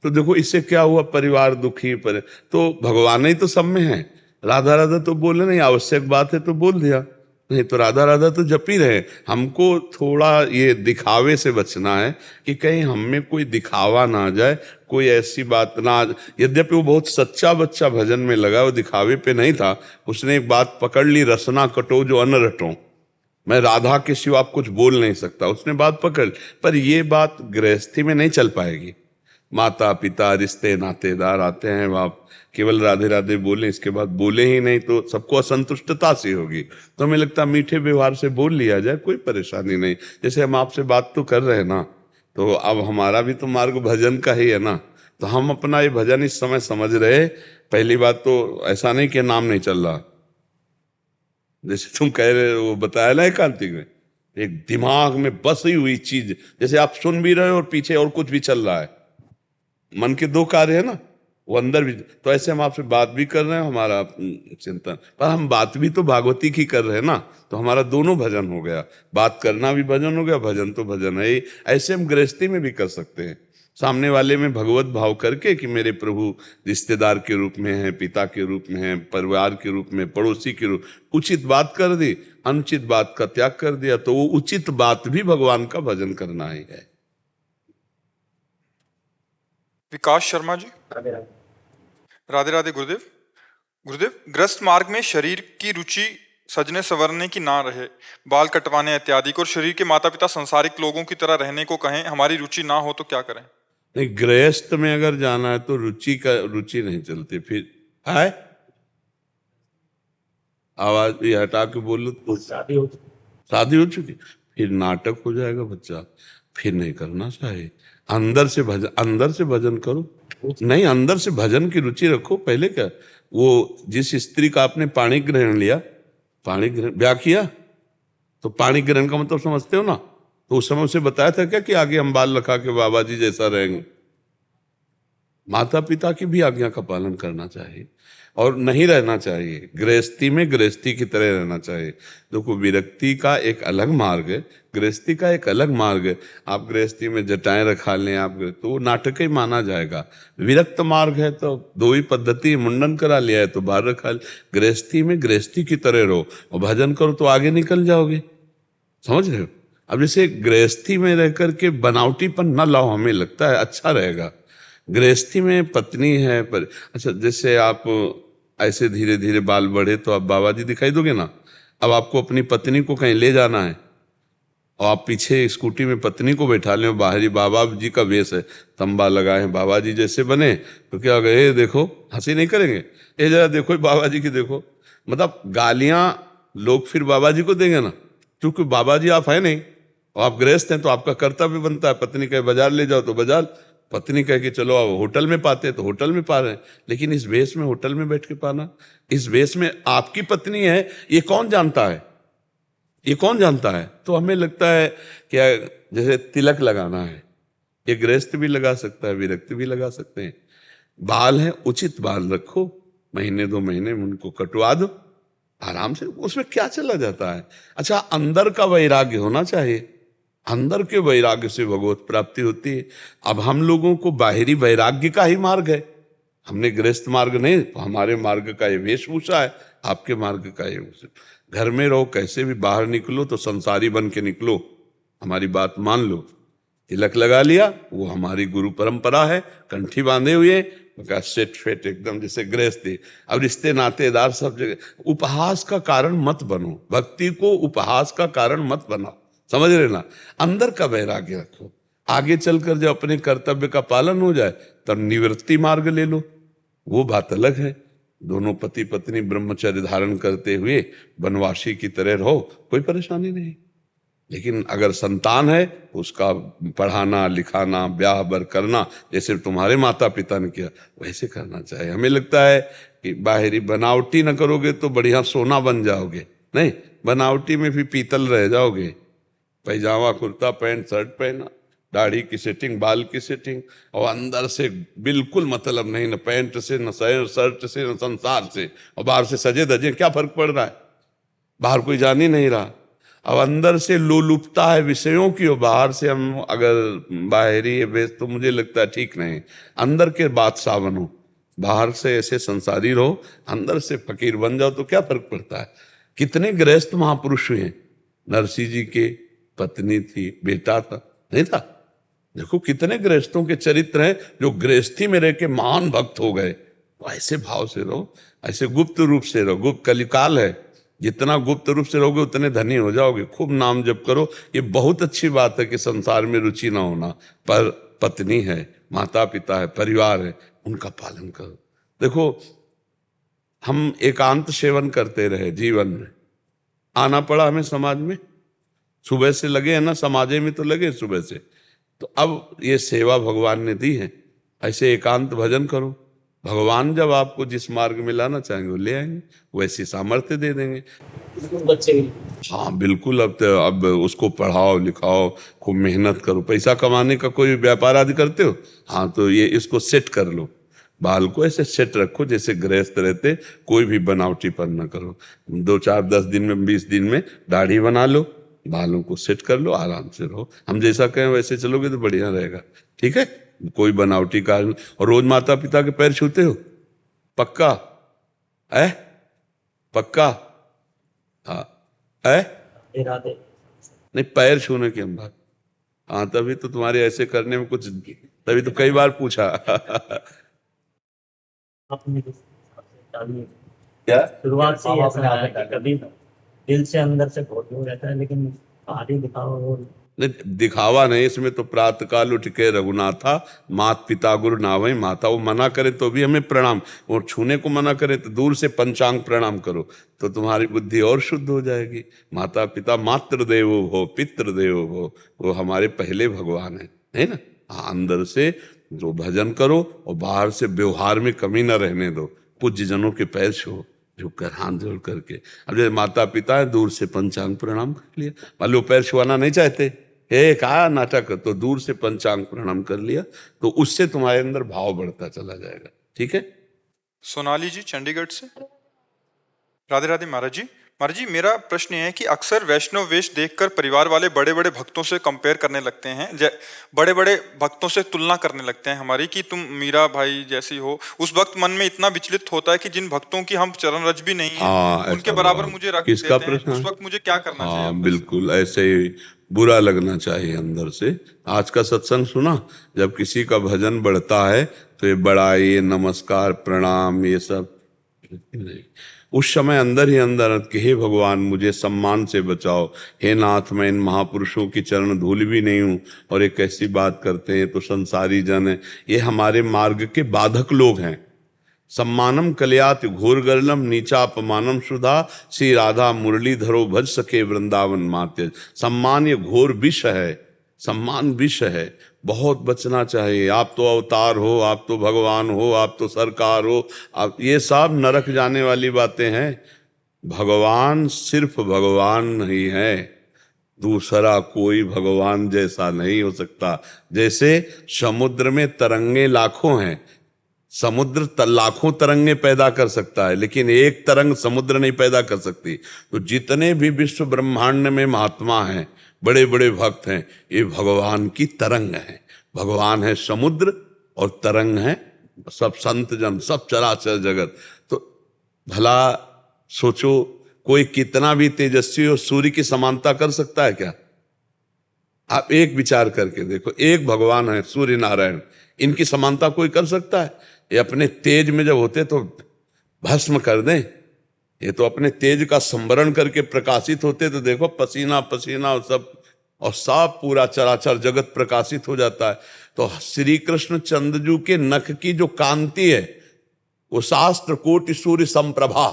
Speaker 3: तो देखो इससे क्या हुआ, परिवार दुखी पर। तो भगवान ही तो सब में है। राधा राधा तो बोले नहीं, आवश्यक बात है तो बोल दिया। नहीं तो राधा राधा तो जप ही रहे। हमको थोड़ा ये दिखावे से बचना है कि कहीं हम में कोई दिखावा ना आ जाए, कोई ऐसी बात ना आ जाए। यद्यपि वो बहुत सच्चा बच्चा भजन में लगा, वो दिखावे पे नहीं था। उसने एक बात पकड़ ली, रसना कटो जो अन रटो, मैं राधा के सिवा आप कुछ बोल नहीं सकता, उसने बात पकड़। पर ये बात गृहस्थी में नहीं चल पाएगी। माता पिता रिश्ते नातेदार आते हैं, आप केवल राधे राधे बोले, इसके बाद बोले ही नहीं तो सबको असंतुष्टता सी होगी। तो हमें लगता है मीठे व्यवहार से बोल लिया जाए, कोई परेशानी नहीं। जैसे हम आपसे बात तो कर रहे हैं ना, तो अब हमारा भी तो मार्ग भजन का ही है ना, तो हम अपना ये भजन इस समय समझ रहे। पहली बात तो ऐसा नहीं कि नाम नहीं चल रहा, जैसे तुम कह रहे हो, वो बताया ना एकांतिक में, एक दिमाग में बसी हुई चीज, जैसे आप सुन भी रहे हो और पीछे और कुछ भी चल रहा है। मन के दो कार्य है ना, वो अंदर भी। तो ऐसे हम आपसे बात भी कर रहे हैं, हमारा चिंतन, पर हम बात भी तो भागवती की कर रहे हैं ना, तो हमारा दोनों भजन हो गया। बात करना भी भजन हो गया, भजन तो भजन है ही। ऐसे हम गृहस्थी में भी कर सकते हैं, सामने वाले में भगवत भाव करके कि मेरे प्रभु रिश्तेदार के रूप में हैं, पिता के रूप में हैं, परिवार के रूप में, पड़ोसी के रूप। उचित बात कर दी, अनुचित बात का त्याग कर दिया, तो वो उचित बात भी भगवान का भजन करना ही है।
Speaker 1: विकास शर्मा जी, राधे राधे गुरुदेव। गुरुदेव, ग्रस्त मार्ग में शरीर की रुचि सजने संवरने की ना रहे, बाल कटवाने इत्यादि को, और शरीर के माता पिता संसारिक लोगों की तरह रहने को कहें, हमारी रुचि ना हो तो क्या करें?
Speaker 3: नहीं, गृहस्थ में अगर जाना है तो रुचि नहीं चलती। फिर है आवाज ये हटा के बोलो तो शादी हो चुकी, फिर नाटक हो जाएगा बच्चा, फिर नहीं करना चाहिए। अंदर से भजन करो। नहीं, अंदर से भजन की रुचि रखो। पहले क्या, वो जिस स्त्री का आपने पाणी ग्रहण लिया, पाणी ग्रहण ब्याह किया, तो पाणी ग्रहण का मतलब समझते हो ना, तो उस समय उसे बताया था क्या कि आगे हम बाल रखा के बाबा जी जैसा रहेंगे? माता पिता की भी आज्ञा का पालन करना चाहिए और नहीं रहना चाहिए। गृहस्थी में गृहस्थी की तरह रहना चाहिए। देखो, विरक्ति का एक अलग मार्ग है, गृहस्थी का एक अलग मार्ग है। आप गृहस्थी में जटाएं रखा लें आप, तो नाटक ही माना जाएगा। विरक्त मार्ग है तो दो ही पद्धति, मुंडन करा लिया है तो बाहर रखा। गृहस्थी में गृहस्थी की तरह रहो और भजन करो तो आगे निकल जाओगे। समझ रहे हो? अब जैसे गृहस्थी में रह करके बनावटीपन न लाओ, हमें लगता है अच्छा रहेगा। गृहस्थी में पत्नी है पर, अच्छा जैसे आप ऐसे धीरे धीरे बाल बढ़े तो आप बाबा जी दिखाई दोगे ना। अब आपको अपनी पत्नी को कहीं ले जाना है और आप पीछे स्कूटी में पत्नी को बैठा लें, बाहरी बाबा जी का वेश है, तंबा लगाए हैं, बाबा जी जैसे बने, तो क्या गए देखो, हंसी नहीं करेंगे, ये जरा देखो बाबा जी की देखो। मतलब गालियां लोग फिर बाबा जी को देंगे ना, क्योंकि बाबा जी आप है नहीं और आप गृहस्थ हैं, तो आपका कर्तव्य बनता है। पत्नी कहे बाजार ले जाओ तो बाजार, पत्नी कहे कि चलो आप होटल में पाते हैं तो होटल में पा रहे हैं। लेकिन इस वेश में होटल में बैठ के पाना, इस वेश में आपकी पत्नी है, ये कौन जानता है? ये कौन जानता है? तो हमें लगता है क्या, जैसे तिलक लगाना है, ये गृहस्थ भी लगा सकता है, विरक्त भी लगा सकते हैं। बाल है, उचित बाल रखो, महीने 2 महीने में उनको कटवा दो आराम से, उसमें क्या चला जाता है। अच्छा, अंदर का वैराग्य होना चाहिए, अंदर के वैराग्य से भगवत प्राप्ति होती है। अब हम लोगों को बाहरी वैराग्य का ही मार्ग है, हमने गृहस्थ मार्ग नहीं, तो हमारे मार्ग का ये वेशभूषा है, आपके मार्ग का ये। घर में रहो कैसे भी, बाहर निकलो तो संसारी बन के निकलो, हमारी बात मान लो। तिलक लगा लिया, वो हमारी गुरु परंपरा है, कंठी बांधे हुए, सेट फेट एकदम जैसे गृहस्थी। अब रिश्ते नातेदार सब जगह, उपहास का कारण मत बनो, भक्ति को उपहास का कारण मत बनाओ, समझ रहे ना। अंदर का वैराग्य रखो, आगे चलकर जब अपने कर्तव्य का पालन हो जाए तब निवृत्ति मार्ग ले लो, वो बात अलग है। दोनों पति पत्नी ब्रह्मचर्य धारण करते हुए वनवासी की तरह रहो, कोई परेशानी नहीं। लेकिन अगर संतान है तो उसका पढ़ाना लिखाना ब्याह बर करना, जैसे तुम्हारे माता पिता ने किया वैसे करना चाहिए। हमें लगता है कि बाहरी बनावटी न करोगे तो बढ़िया सोना बन जाओगे, नहीं, बनावटी में भी पीतल रह जाओगे। पैजामा कुर्ता पैंट शर्ट पहना, दाढ़ी की सेटिंग, बाल की सेटिंग, और अंदर से बिल्कुल मतलब नहीं, न पैंट से न शर्ट से न संसार से, और बाहर से सजे धजे, क्या फर्क पड़ रहा है? बाहर कोई जान ही नहीं रहा। अब अंदर से लोलुपता है विषयों की, और बाहर से हम अगर बाहरी वेश, तो मुझे लगता है ठीक नहीं। अंदर के बादशाह बनो, बाहर से ऐसे संसारी रहो, अंदर से फकीर बन जाओ तो क्या फर्क पड़ता है। कितने गृहस्थ महापुरुष हुए हैं। नरसिंह जी के पत्नी थी, बेटा था, नहीं था। देखो कितने गृहस्थों के चरित्र हैं जो गृहस्थी में रह के महान भक्त हो गए। तो ऐसे भाव से रहो, ऐसे गुप्त रूप से रहो। गुप्त कलिकाल है, जितना गुप्त रूप से रहोगे उतने धनी हो जाओगे। खूब नाम जप करो। ये बहुत अच्छी बात है कि संसार में रुचि ना होना, पर पत्नी है, माता पिता है, परिवार है, उनका पालन करो। देखो हम एकांत सेवन करते रहे जीवन में, आना पड़ा हमें समाज में, सुबह से लगे हैं ना, समाजे में तो लगे सुबह से। तो अब ये सेवा भगवान ने दी है, ऐसे एकांत भजन करो। भगवान जब आपको जिस मार्ग में लाना चाहेंगे वो ले आएंगे, वैसी सामर्थ्य दे देंगे।
Speaker 4: बच्चे
Speaker 3: हाँ बिल्कुल। अब उसको पढ़ाओ लिखाओ, खूब मेहनत करो। पैसा कमाने का कोई व्यापार आदि करते हो, हाँ तो ये इसको सेट कर लो। बाल को ऐसे सेट रखो जैसे गृहस्थ रहते, कोई भी बनावटीपन न करो। 2 4 10 दिन में 20 दिन में दाढ़ी बना लो, बालों को सेट कर लो, आराम से रहो। हम जैसा कहें वैसे चलोगे तो बढ़िया रहेगा, ठीक है। कोई बनावटी कार्य। और रोज माता पिता के पैर छूते हो, पक्का है? पक्का? हाँ है?
Speaker 4: इरादे
Speaker 3: नहीं, पैर छूने की हम बात। हाँ तभी तो तुम्हारे ऐसे करने में कुछ, तभी तो कई बार पूछा।
Speaker 4: अपने
Speaker 3: क्या?
Speaker 4: शुरुआत से ही ऐसा है कि कभी दिल से अंदर से बहुत दूर रहता है, लेकिन बाहरी दिखावा और
Speaker 3: नहीं, दिखावा नहीं इसमें तो। प्रातः काल उठ के रघुनाथा, मात पिता गुरु नावई माता। वो मना करे तो भी हमें प्रणाम, और छूने को मना करे तो दूर से पंचांग प्रणाम करो, तो तुम्हारी बुद्धि और शुद्ध हो जाएगी। माता पिता मातृ देवो भव पितृ देवो भव, वो हमारे पहले भगवान है ना। हाँ, अंदर से जो भजन करो और बाहर से व्यवहार में कमी न रहने दो। पूज्य जनों के पैर छो, झुक कर हाथ जोड़ करके। अब जैसे माता पिता है, दूर से पंचांग प्रणाम कर लिया। मान लो पैर छुआना नहीं चाहते, हे कहा नाटक, तो दूर से पंचांग प्रणाम कर लिया, तो उससे तुम्हारे अंदर भाव बढ़ता चला जाएगा, ठीक है।
Speaker 1: सोनाली जी चंडीगढ़ से। राधे राधे महाराज जी। महाराज जी मेरा प्रश्न ये है कि अक्सर वैष्णव वेश देखकर परिवार वाले बड़े बड़े भक्तों से कंपेयर करने लगते हैं, बड़े बड़े भक्तों से तुलना करने लगते हैं हमारी, कि तुम मीरा भाई जैसी हो। उस वक्त मन में इतना विचलित होता है कि जिन भक्तों की हम चरण रज भी नहीं है,
Speaker 3: हाँ,
Speaker 1: उनके
Speaker 3: ऐसा
Speaker 1: बराबर
Speaker 3: हुआ।
Speaker 1: मुझे रख
Speaker 3: किसका
Speaker 1: देते हैं।
Speaker 3: प्रश्न
Speaker 1: उस
Speaker 3: है?
Speaker 1: वक्त मुझे क्या करना चाहिए?
Speaker 3: हाँ बिल्कुल, ऐसे ही बुरा लगना चाहिए अंदर से। आज का सत्संग सुना, जब किसी का भजन बढ़ता है तो ये बड़ाई, ये नमस्कार प्रणाम, ये सब नहीं। उस समय अंदर ही अंदर कि हे भगवान मुझे सम्मान से बचाओ, हे नाथ मैं इन महापुरुषों की चरण धूल भी नहीं हूँ, और एक ऐसी बात करते हैं तो संसारी जन है, ये हमारे मार्ग के बाधक लोग हैं। सम्मानम कल्याति घोर गर्लम नीचा अपमानम सुधा, श्री राधा मुरलीधरो भज सके वृंदावन माते। सम्मान ये घोर विष है, सम्मान विष है, बहुत बचना चाहिए। आप तो अवतार हो, आप तो भगवान हो, आप तो सरकार हो, आप ये सब नरक जाने वाली बातें हैं। भगवान सिर्फ भगवान नहीं है, दूसरा कोई भगवान जैसा नहीं हो सकता। जैसे समुद्र में तरंगे लाखों हैं, समुद्र लाखों तरंगे पैदा कर सकता है, लेकिन एक तरंग समुद्र नहीं पैदा कर सकती। तो जितने भी विश्व ब्रह्मांड में महात्मा हैं, बड़े बड़े भक्त हैं, ये भगवान की तरंग हैं। भगवान है समुद्र और तरंग है सब संत जन, सब चराचर जगत। तो भला सोचो, कोई कितना भी तेजस्वी हो, सूर्य की समानता कर सकता है क्या? आप एक विचार करके देखो, एक भगवान है सूर्य नारायण, इनकी समानता कोई कर सकता है? ये अपने तेज में जब होते तो भस्म कर दें, ये तो अपने तेज का संवरण करके प्रकाशित होते तो देखो पसीना पसीना और सब पूरा चराचर जगत प्रकाशित हो जाता है। तो श्री कृष्ण चंद्रजू के नख की जो कांति है वो शास्त्र कोटि सूर्य संप्रभा,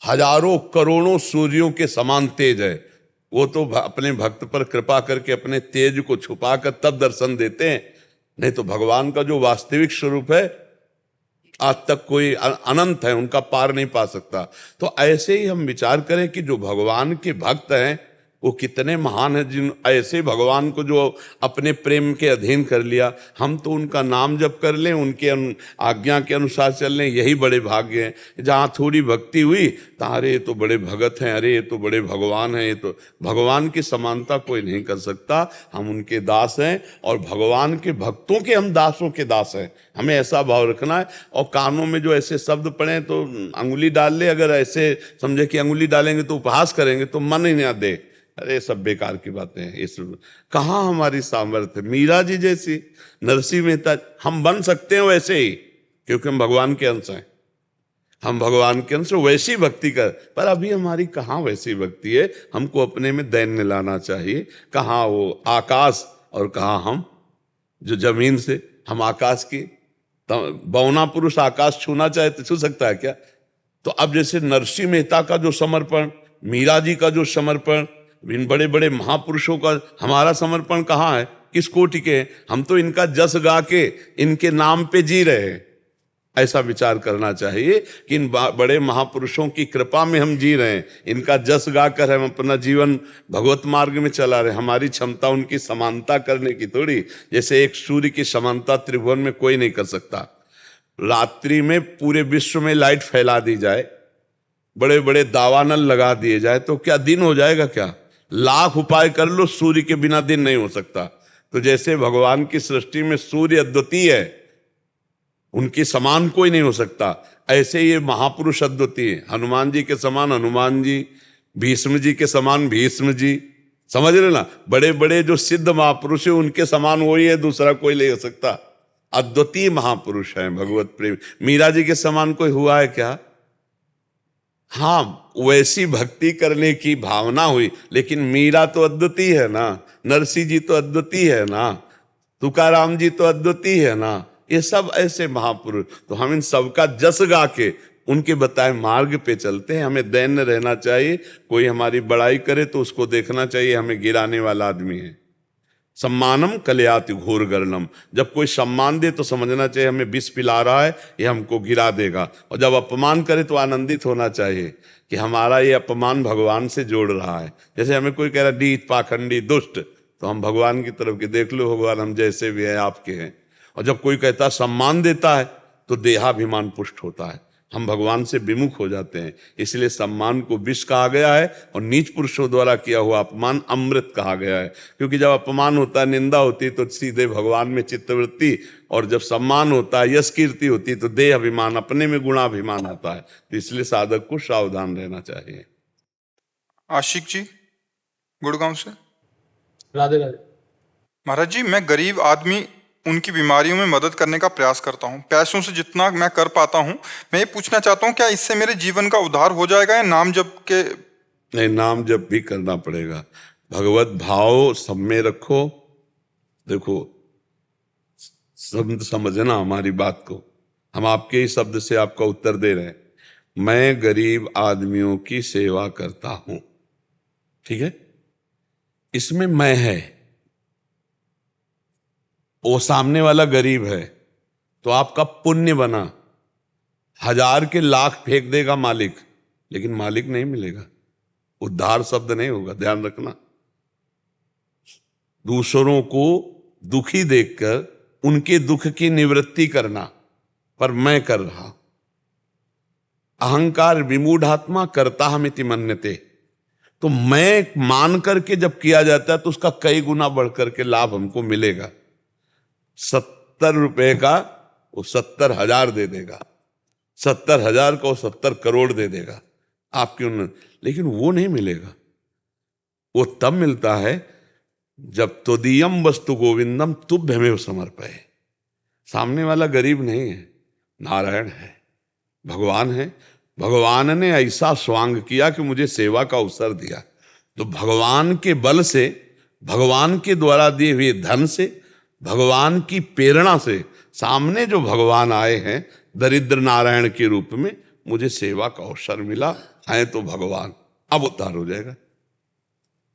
Speaker 3: हजारों करोड़ों सूर्यों के समान तेज है। वो तो अपने भक्त पर कृपा करके अपने तेज को छुपाकर तब दर्शन देते हैं, नहीं तो भगवान का जो वास्तविक स्वरूप है आज तक कोई अनंत है, उनका पार नहीं पा सकता। तो ऐसे ही हम विचार करें कि जो भगवान के भक्त हैं वो कितने महान हैं, जिन ऐसे भगवान को जो अपने प्रेम के अधीन कर लिया। हम तो उनका नाम जप कर लें, उनके आज्ञा के अनुसार चल लें, यही बड़े भाग्य हैं। जहाँ थोड़ी भक्ति हुई तो अरे ये तो बड़े भगत हैं, अरे ये तो बड़े भगवान हैं। ये तो भगवान की समानता कोई नहीं कर सकता। हम उनके दास हैं और भगवान के भक्तों के हम दासों के दास हैं। हमें ऐसा भाव रखना है। और कानों में जो ऐसे शब्द पड़े तो अंगुली डाल ले, अगर ऐसे समझे कि अंगुली डालेंगे तो उपहास करेंगे तो मन ही ना दे, अरे सब बेकार की बातें हैं। इस कहाँ हमारी सामर्थ्य, मीरा जी जैसी, नरसिंह मेहता, हम बन सकते हैं वैसे ही, क्योंकि हम भगवान के अंश हैं। हम भगवान के अंश वैसी भक्ति कर, पर अभी हमारी कहाँ वैसी भक्ति है। हमको अपने में दैन्य लाना चाहिए। कहाँ वो आकाश और कहाँ हम जो जमीन से, हम आकाश की, बौना पुरुष आकाश छूना चाहे तो छू सकता है क्या? तो अब जैसे नरसिंह मेहता का जो समर्पण, मीरा जी का जो समर्पण, इन बड़े बड़े महापुरुषों का हमारा समर्पण कहाँ है, किस कोटि के हैं? हम तो इनका जस गा के इनके नाम पे जी रहे हैं। ऐसा विचार करना चाहिए कि इन बड़े महापुरुषों की कृपा में हम जी रहे हैं, इनका जस गा कर हम अपना जीवन भगवत मार्ग में चला रहे हैं। हमारी क्षमता उनकी समानता करने की थोड़ी। जैसे एक सूर्य की समानता त्रिभुवन में कोई नहीं कर सकता। रात्रि में पूरे विश्व में लाइट फैला दी जाए, बड़े बड़े दावानल लगा दिए जाए, तो क्या दिन हो जाएगा? क्या लाख उपाय कर लो, सूर्य के बिना दिन नहीं हो सकता। तो जैसे भगवान की सृष्टि में सूर्य अद्वितीय है, उनके समान कोई नहीं हो सकता, ऐसे ये महापुरुष अद्वितीय है। हनुमान जी के समान हनुमान जी, भीष्म जी के समान भीष्म जी, समझ रहे ना? बड़े बड़े जो सिद्ध महापुरुष है उनके समान वही है, दूसरा कोई नहीं हो सकता। अद्वितीय महापुरुष हैं भगवत प्रेम। मीरा जी के समान कोई हुआ है क्या? हाँ, वैसी भक्ति करने की भावना हुई, लेकिन मीरा तो अद्वितीय है ना, नरसिंह जी तो अद्वितीय है ना, तुकाराम जी तो अद्वितीय है ना, ये सब ऐसे महापुरुष। तो हम इन सबका जस गा के उनके बताए मार्ग पे चलते हैं। हमें दैन्य रहना चाहिए। कोई हमारी बड़ाई करे तो उसको देखना चाहिए हमें गिराने वाला आदमी है। सम्मानम कलयाति घोर गर्णम, जब कोई सम्मान दे तो समझना चाहिए हमें विष पिला रहा है, ये हमको गिरा देगा। और जब अपमान करे तो आनंदित होना चाहिए कि हमारा ये अपमान भगवान से जोड़ रहा है। जैसे हमें कोई कह रहा नीच, पाखंडी, दुष्ट, तो हम भगवान की तरफ के देख लो भगवान हम जैसे भी हैं आपके हैं। और जब कोई कहता सम्मान देता है तो देहाभिमान पुष्ट होता है, हम भगवान से विमुख हो जाते हैं। इसलिए सम्मान को विष कहा गया है और नीच पुरुषों द्वारा किया हुआ अपमान अमृत कहा गया है। क्योंकि जब अपमान होता है, निंदा होती है, तो सीधे भगवान में चित्तवृत्ति, और जब सम्मान होता है, यश कीर्ति होती है, तो देह अभिमान, अपने में गुणाभिमान आता है। तो इसलिए साधक को सावधान रहना चाहिए।
Speaker 1: आशिक जी गुड़गांव से।
Speaker 6: राधे राधे।
Speaker 1: महाराज जी, मैं गरीब आदमी उनकी बीमारियों में मदद करने का प्रयास करता हूँ, पैसों से जितना मैं कर पाता हूँ। मैं ये पूछना चाहता हूँ, क्या इससे मेरे जीवन का उद्धार हो जाएगा या नाम जप के?
Speaker 3: नहीं, नाम जप भी करना पड़ेगा। भगवत भाव सब में रखो। देखो, सब समझना हमारी बात को, हम आपके ही शब्द से आपका उत्तर दे रहे हैं। मैं गरीब आदमियों की सेवा करता हूं, ठीक है? इसमें मैं है, वो सामने वाला गरीब है, तो आपका पुण्य बना। 1000 के लाख फेंक देगा मालिक, लेकिन मालिक नहीं मिलेगा, उद्धार शब्द नहीं होगा, ध्यान रखना। दूसरों को दुखी देखकर उनके दुख की निवृत्ति करना, पर मैं कर रहा। अहंकार विमूढ़ात्मा करता हमिति मन्यते, तो मैं मान करके जब किया जाता है तो उसका कई गुना बढ़ करके लाभ हमको मिलेगा। 70 रुपए का वो 70,000 दे देगा, 70,000 का वो 70 करोड़ दे देगा आपकी उन्नति, लेकिन वो नहीं मिलेगा। वो तब मिलता है जब त्वदीयम वस्तु गोविंदम तुभ्यमेव समर्पये। सामने वाला गरीब नहीं है, नारायण है, भगवान है। भगवान ने ऐसा स्वांग किया कि मुझे सेवा का अवसर दिया, तो भगवान के बल से, भगवान के द्वारा दिए हुए धन से, भगवान की प्रेरणा से सामने जो भगवान आए हैं दरिद्र नारायण के रूप में, मुझे सेवा का अवसर मिला है, तो भगवान अब उद्धार हो जाएगा,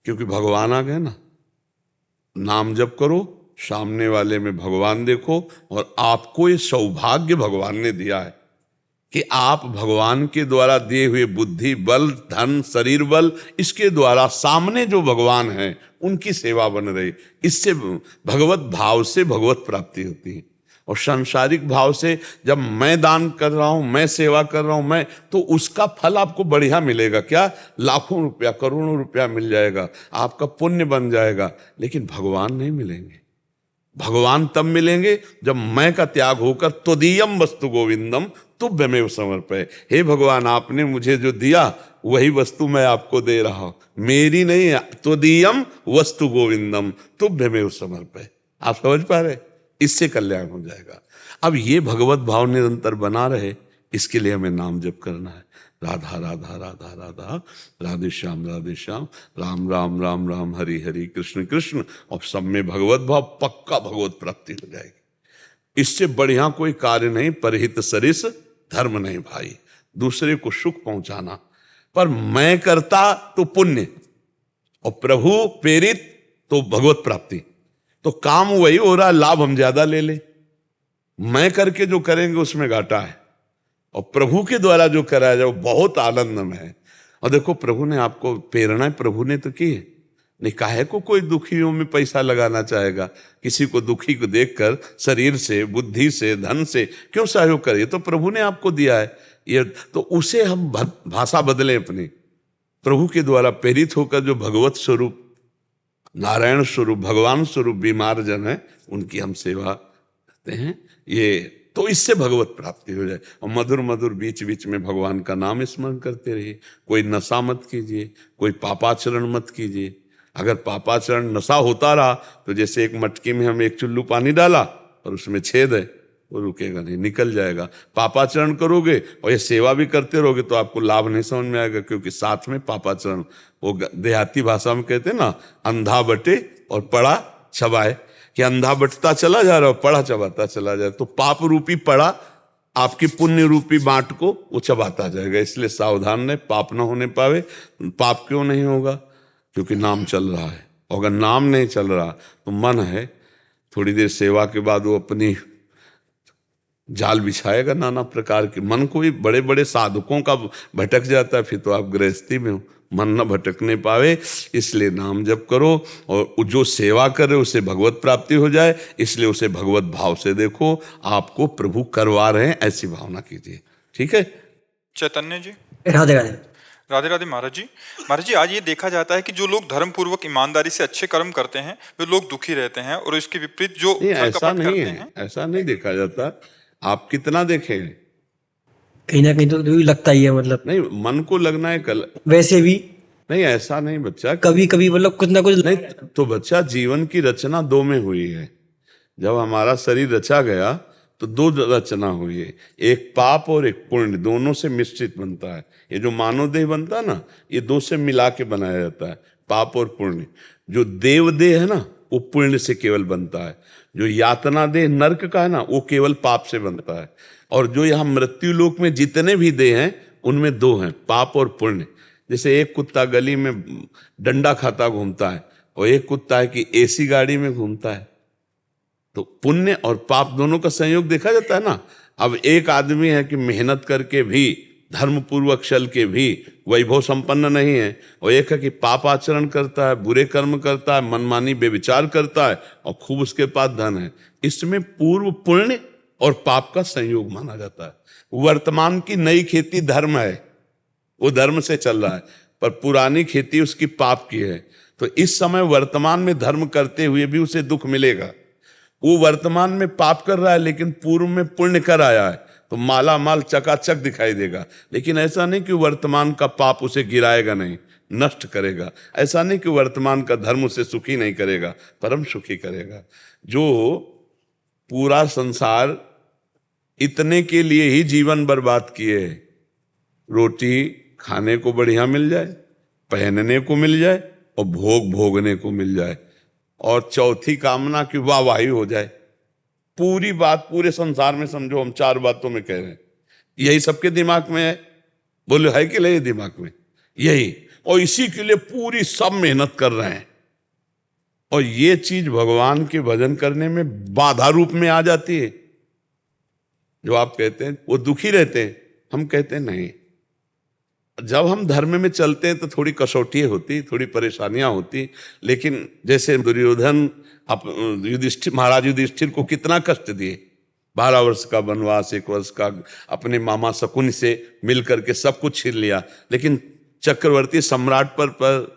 Speaker 3: क्योंकि भगवान आ गए ना। नाम जप करो, सामने वाले में भगवान देखो, और आपको ये सौभाग्य भगवान ने दिया है कि आप भगवान के द्वारा दिए हुए बुद्धि बल, धन, शरीर बल, इसके द्वारा सामने जो भगवान हैं उनकी सेवा बन रही। इससे भगवत भाव से भगवत प्राप्ति होती है। और सांसारिक भाव से जब मैं दान कर रहा हूं, मैं सेवा कर रहा हूं, मैं, तो उसका फल आपको बढ़िया मिलेगा। क्या? लाखों रुपया, करोड़ों रुपया मिल जाएगा, आपका पुण्य बन जाएगा, लेकिन भगवान नहीं मिलेंगे। भगवान तब मिलेंगे जब मैं का त्याग होकर त्वदीयम वस्तु गोविंदम तुभ्यमेव समर्पय। हे भगवान, आपने मुझे जो दिया वही वस्तु मैं आपको दे रहा हूं, मेरी नहीं है। त्वदीयम वस्तु गोविंदम तुभ्यमेव समर्पय। आप समझ पा रहे? इससे कल्याण हो जाएगा। अब ये भगवत भाव निरंतर बना रहे, इसके लिए हमें नाम जप करना है। राधा राधा राधा राधा, राधे श्याम राम राम राम राम, हरि हरि, कृष्ण कृष्ण। और सब में भगवत भाव, पक्का भगवत प्राप्ति हो जाएगी। इससे बढ़िया कोई कार्य नहीं। परहित सरिस धर्म नहीं भाई, दूसरे को सुख पहुंचाना। पर मैं करता तो पुण्य, और प्रभु प्रेरित तो भगवत प्राप्ति। तो काम वही हो रहा, लाभ हम ज्यादा ले ले। मैं करके जो करेंगे उसमें घाटा है, और प्रभु के द्वारा जो कराया जाए वो बहुत आनंद में है। और देखो, प्रभु ने आपको प्रेरणा प्रभु ने तो की है। नहीं, काहे को कोई दुखियों में पैसा लगाना चाहेगा? किसी को दुखी को देखकर शरीर से, बुद्धि से, धन से क्यों सहयोग करे? ये तो प्रभु ने आपको दिया है। ये तो उसे हम भाषा बदले अपनी, प्रभु के द्वारा प्रेरित होकर जो भगवत स्वरूप, नारायण स्वरूप, भगवान स्वरूप बीमार जन है, उनकी हम सेवा करते हैं। ये तो इससे भगवत प्राप्ति हो जाए। और मधुर मधुर बीच बीच में भगवान का नाम स्मरण करते रहिए। कोई नशा मत कीजिए, कोई पापाचरण मत कीजिए। अगर पापाचरण नशा होता रहा तो जैसे एक मटकी में हम एक चुल्लू पानी डाला और उसमें छेद है, वो रुकेगा नहीं, निकल जाएगा। पापाचरण करोगे और ये सेवा भी करते रहोगे तो आपको लाभ नहीं समझ में आएगा, क्योंकि साथ में पापाचरण, वो देहाती भाषा में कहते हैं ना, अंधा बटे और पड़ा चबाए, कि अंधा बटता चला जा रहा है, पड़ा चबाता चला जा रहा है। तो पाप रूपी पड़ा आपकी पुण्य रूपी बांट को वो चबाता जाएगा। इसलिए सावधान रहे, पाप ना होने पावे। पाप क्यों नहीं होगा? क्योंकि नाम चल रहा है। और अगर नाम नहीं चल रहा तो मन है, थोड़ी देर सेवा के बाद वो अपनी जाल बिछाएगा नाना प्रकार के। मन को भी बड़े बड़े साधकों का भटक जाता है, फिर तो आप गृहस्थी में हो, मन न भटकने पावे। इसलिए नाम जप करो, और जो सेवा करे उसे भगवत प्राप्ति हो जाए, इसलिए उसे भगवत भाव से देखो। आपको प्रभु करवा रहे हैं, ऐसी भावना कीजिए। ठीक है?
Speaker 1: चैतन्य जी।
Speaker 6: राधे राधे।
Speaker 1: राधे राधे महाराज जी। महाराज जी, आज ये देखा जाता है कि जो लोग धर्म पूर्वक ईमानदारी से अच्छे कर्म करते हैं वे लोग दुखी रहते हैं, और इसके विपरीत जो
Speaker 3: नहीं,
Speaker 1: छल
Speaker 3: ऐसा
Speaker 1: कपट
Speaker 3: नहीं
Speaker 1: करते
Speaker 3: है,
Speaker 1: हैं।
Speaker 3: ऐसा नहीं देखा जाता। आप कितना देखेंगे?
Speaker 6: कहीं ना कहीं तो लगता ही है, मतलब
Speaker 3: नहीं, मन को लगना है कल।
Speaker 6: वैसे भी
Speaker 3: नहीं, ऐसा नहीं बच्चा।
Speaker 6: कभी कभी मतलब कुछ ना कुछ
Speaker 3: नहीं, तो बच्चा, जीवन की रचना दो में हुई है। जब हमारा शरीर रचा गया तो दो रचना हुई है, एक पाप और एक पुण्य, दोनों से मिश्रित बनता है। ये जो मानव देह बनता है ना, ये दो से मिला के बनाया जाता है, पाप और पुण्य। जो देव देह है ना, वो पुण्य से केवल बनता है। जो यातना देह नरक का है ना, वो केवल पाप से बनता है। और जो यहाँ मृत्यु लोक में जितने भी देह हैं, उनमें दो हैं, पाप और पुण्य। जैसे एक कुत्ता गली में डंडा खाता घूमता है, और एक कुत्ता है कि एसी गाड़ी में घूमता है। तो पुण्य और पाप दोनों का संयोग देखा जाता है ना। अब एक आदमी है कि मेहनत करके भी, धर्म पूर्वक चल के भी वैभव संपन्न नहीं है, और एक है कि पाप आचरण करता है, बुरे कर्म करता है, मनमानी बेविचार करता है, और खूब उसके पास धन है। इसमें पूर्व पुण्य और पाप का संयोग माना जाता है। वर्तमान की नई खेती धर्म है, वो धर्म से चल रहा है, पर पुरानी खेती उसकी पाप की है। तो इस समय वर्तमान में धर्म करते हुए भी उसे दुख मिलेगा। वो वर्तमान में पाप कर रहा है, लेकिन पूर्व में पुण्य कर आया है, तो माला माल चकाचक दिखाई देगा। लेकिन ऐसा नहीं कि वर्तमान का पाप उसे गिराएगा नहीं, नष्ट करेगा। ऐसा नहीं कि वर्तमान का धर्म उसे सुखी नहीं करेगा, परम सुखी करेगा। जो पूरा संसार इतने के लिए ही जीवन बर्बाद किए, रोटी खाने को बढ़िया मिल जाए, पहनने को मिल जाए, और भोग भोगने को मिल जाए, और चौथी कामना की वाहवाही हो जाए। पूरी बात पूरे संसार में समझो हम चार बातों में कह रहे हैं, यही सबके दिमाग में है। बोले है कि नहीं दिमाग में? यही, और इसी के लिए पूरी सब मेहनत कर रहे हैं। और ये चीज भगवान के भजन करने में बाधा रूप में आ जाती है। जो आप कहते हैं वो दुखी रहते हैं, हम कहते नहीं, जब हम धर्म में चलते हैं तो थोड़ी कसौटी होती, थोड़ी परेशानियां होती, लेकिन जैसे दुर्योधन युधिष्ठिर, महाराज युधिष्ठिर को कितना कष्ट दिए, 12 वर्ष का वनवास, 1 वर्ष का अपने मामा शकुनि से मिल करके सब कुछ छीन लिया, लेकिन चक्रवर्ती सम्राट पर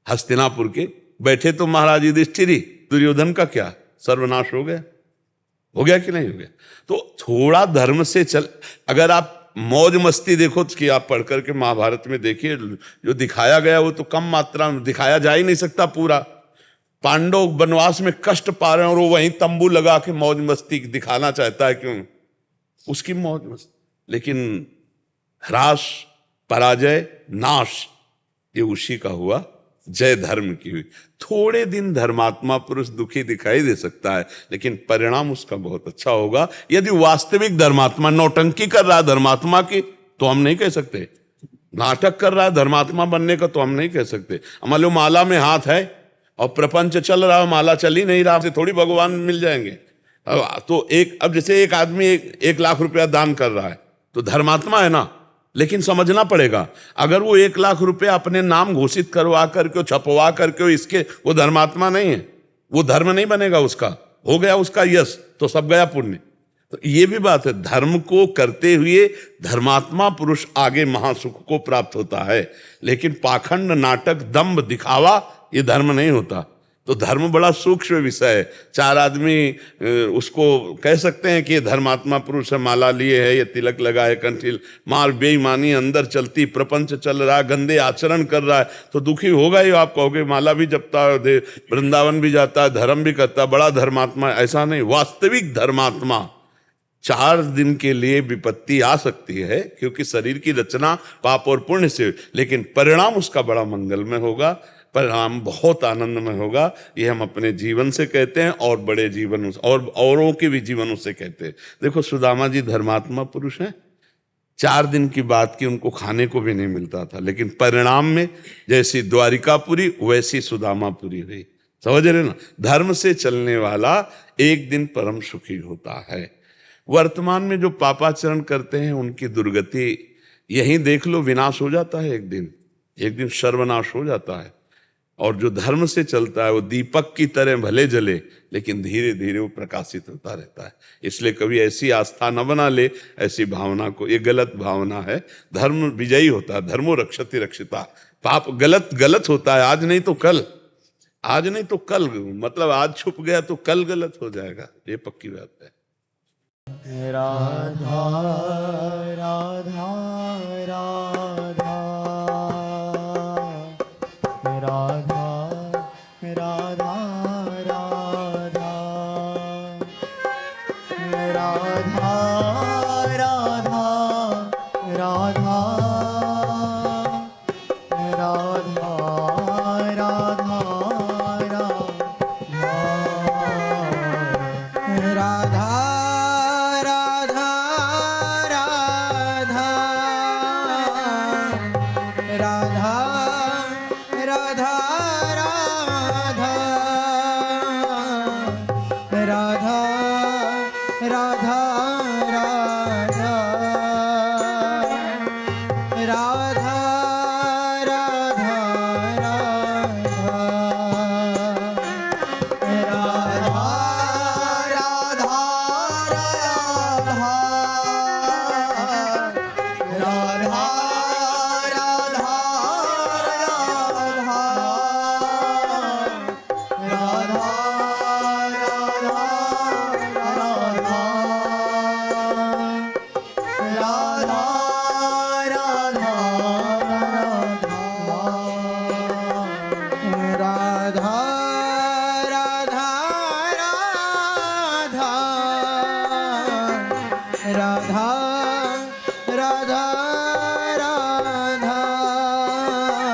Speaker 3: हस्तिनापुर के बैठे तो महाराज युधिष्ठिर ही, दुर्योधन का क्या सर्वनाश हो गया कि नहीं हो गया। तो थोड़ा धर्म से चल, अगर आप मौज मस्ती देखो कि आप पढ़ करके महाभारत में देखिए, जो दिखाया गया वो तो कम मात्रा में दिखाया जा ही नहीं सकता पूरा। पांडव वनवास में कष्ट पा रहे हैं और वो वहीं तंबू लगा के मौज मस्ती दिखाना चाहता है, क्यों? उसकी मौज मस्ती। लेकिन ह्रास, पराजय, नाश, ये उसी का हुआ, जय धर्म की हुई। थोड़े दिन धर्मात्मा पुरुष दुखी दिखाई दे सकता है, लेकिन परिणाम उसका बहुत अच्छा होगा। यदि वास्तविक धर्मात्मा नौटंकी कर रहा है धर्मात्मा की, तो हम नहीं कह सकते। नाटक कर रहा है धर्मात्मा बनने का, तो हम नहीं कह सकते। मान लो माला में हाथ है और प्रपंच चल रहा है, माला चल ही नहीं रहा, से थोड़ी भगवान मिल जाएंगे। तो अब जैसे एक आदमी 1 लाख रुपया दान कर रहा है, तो धर्मात्मा है ना, लेकिन समझना पड़ेगा, अगर वो 1 लाख रुपया अपने नाम घोषित करवा करके, छपवा करके, इसके वो धर्मात्मा नहीं है, वो धर्म नहीं बनेगा उसका, हो गया उसका यश, तो सब गया पुण्य। तो ये भी बात है, धर्म को करते हुए धर्मात्मा पुरुष आगे महासुख को प्राप्त होता है, लेकिन पाखंड, नाटक, दंभ, दिखावा, ये धर्म नहीं होता। तो धर्म बड़ा सूक्ष्म विषय है। 4 आदमी उसको कह सकते हैं कि ये धर्मात्मा पुरुष है, माला लिए है, ये तिलक लगा है, कंठील, मार बेईमानी अंदर चलती, प्रपंच चल रहा है, गंदे आचरण कर रहा है, तो दुखी होगा ही। आप कहोगे माला भी जपता है, वृंदावन भी जाता है, धर्म भी करता है, बड़ा धर्मात्मा। ऐसा नहीं, वास्तविक धर्मात्मा 4 दिन के लिए विपत्ति आ सकती है, क्योंकि शरीर की रचना पाप और पुण्य से, लेकिन परिणाम उसका बड़ा मंगलमय होगा, परिणाम बहुत आनंदमय होगा। ये हम अपने जीवन से कहते हैं, और बड़े जीवन और औरों के भी जीवनों से कहते हैं। देखो सुदामा जी धर्मात्मा पुरुष हैं, 4 दिन की बात की, उनको खाने को भी नहीं मिलता था, लेकिन परिणाम में जैसी द्वारिकापुरी वैसी सुदामापुरी हुई। समझ रहे ना, धर्म से चलने वाला एक दिन परम सुखी होता है। वर्तमान में जो पापाचरण करते हैं उनकी दुर्गति यहीं देख लो, विनाश हो जाता है, एक दिन सर्वनाश हो जाता है। और जो धर्म से चलता है वो दीपक की तरह भले जले, लेकिन धीरे धीरे वो प्रकाशित होता रहता है। इसलिए कभी ऐसी आस्था न बना ले, ऐसी भावना को, ये गलत भावना है। धर्म विजयी होता है, धर्मो रक्षति रक्षिता। पाप गलत होता है, आज नहीं तो कल, मतलब आज छुप गया तो कल गलत हो जाएगा, ये पक्की बात है।
Speaker 7: राधा राधा राधा राधा राधा राधा राधा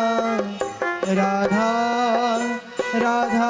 Speaker 7: राधा राधा राधा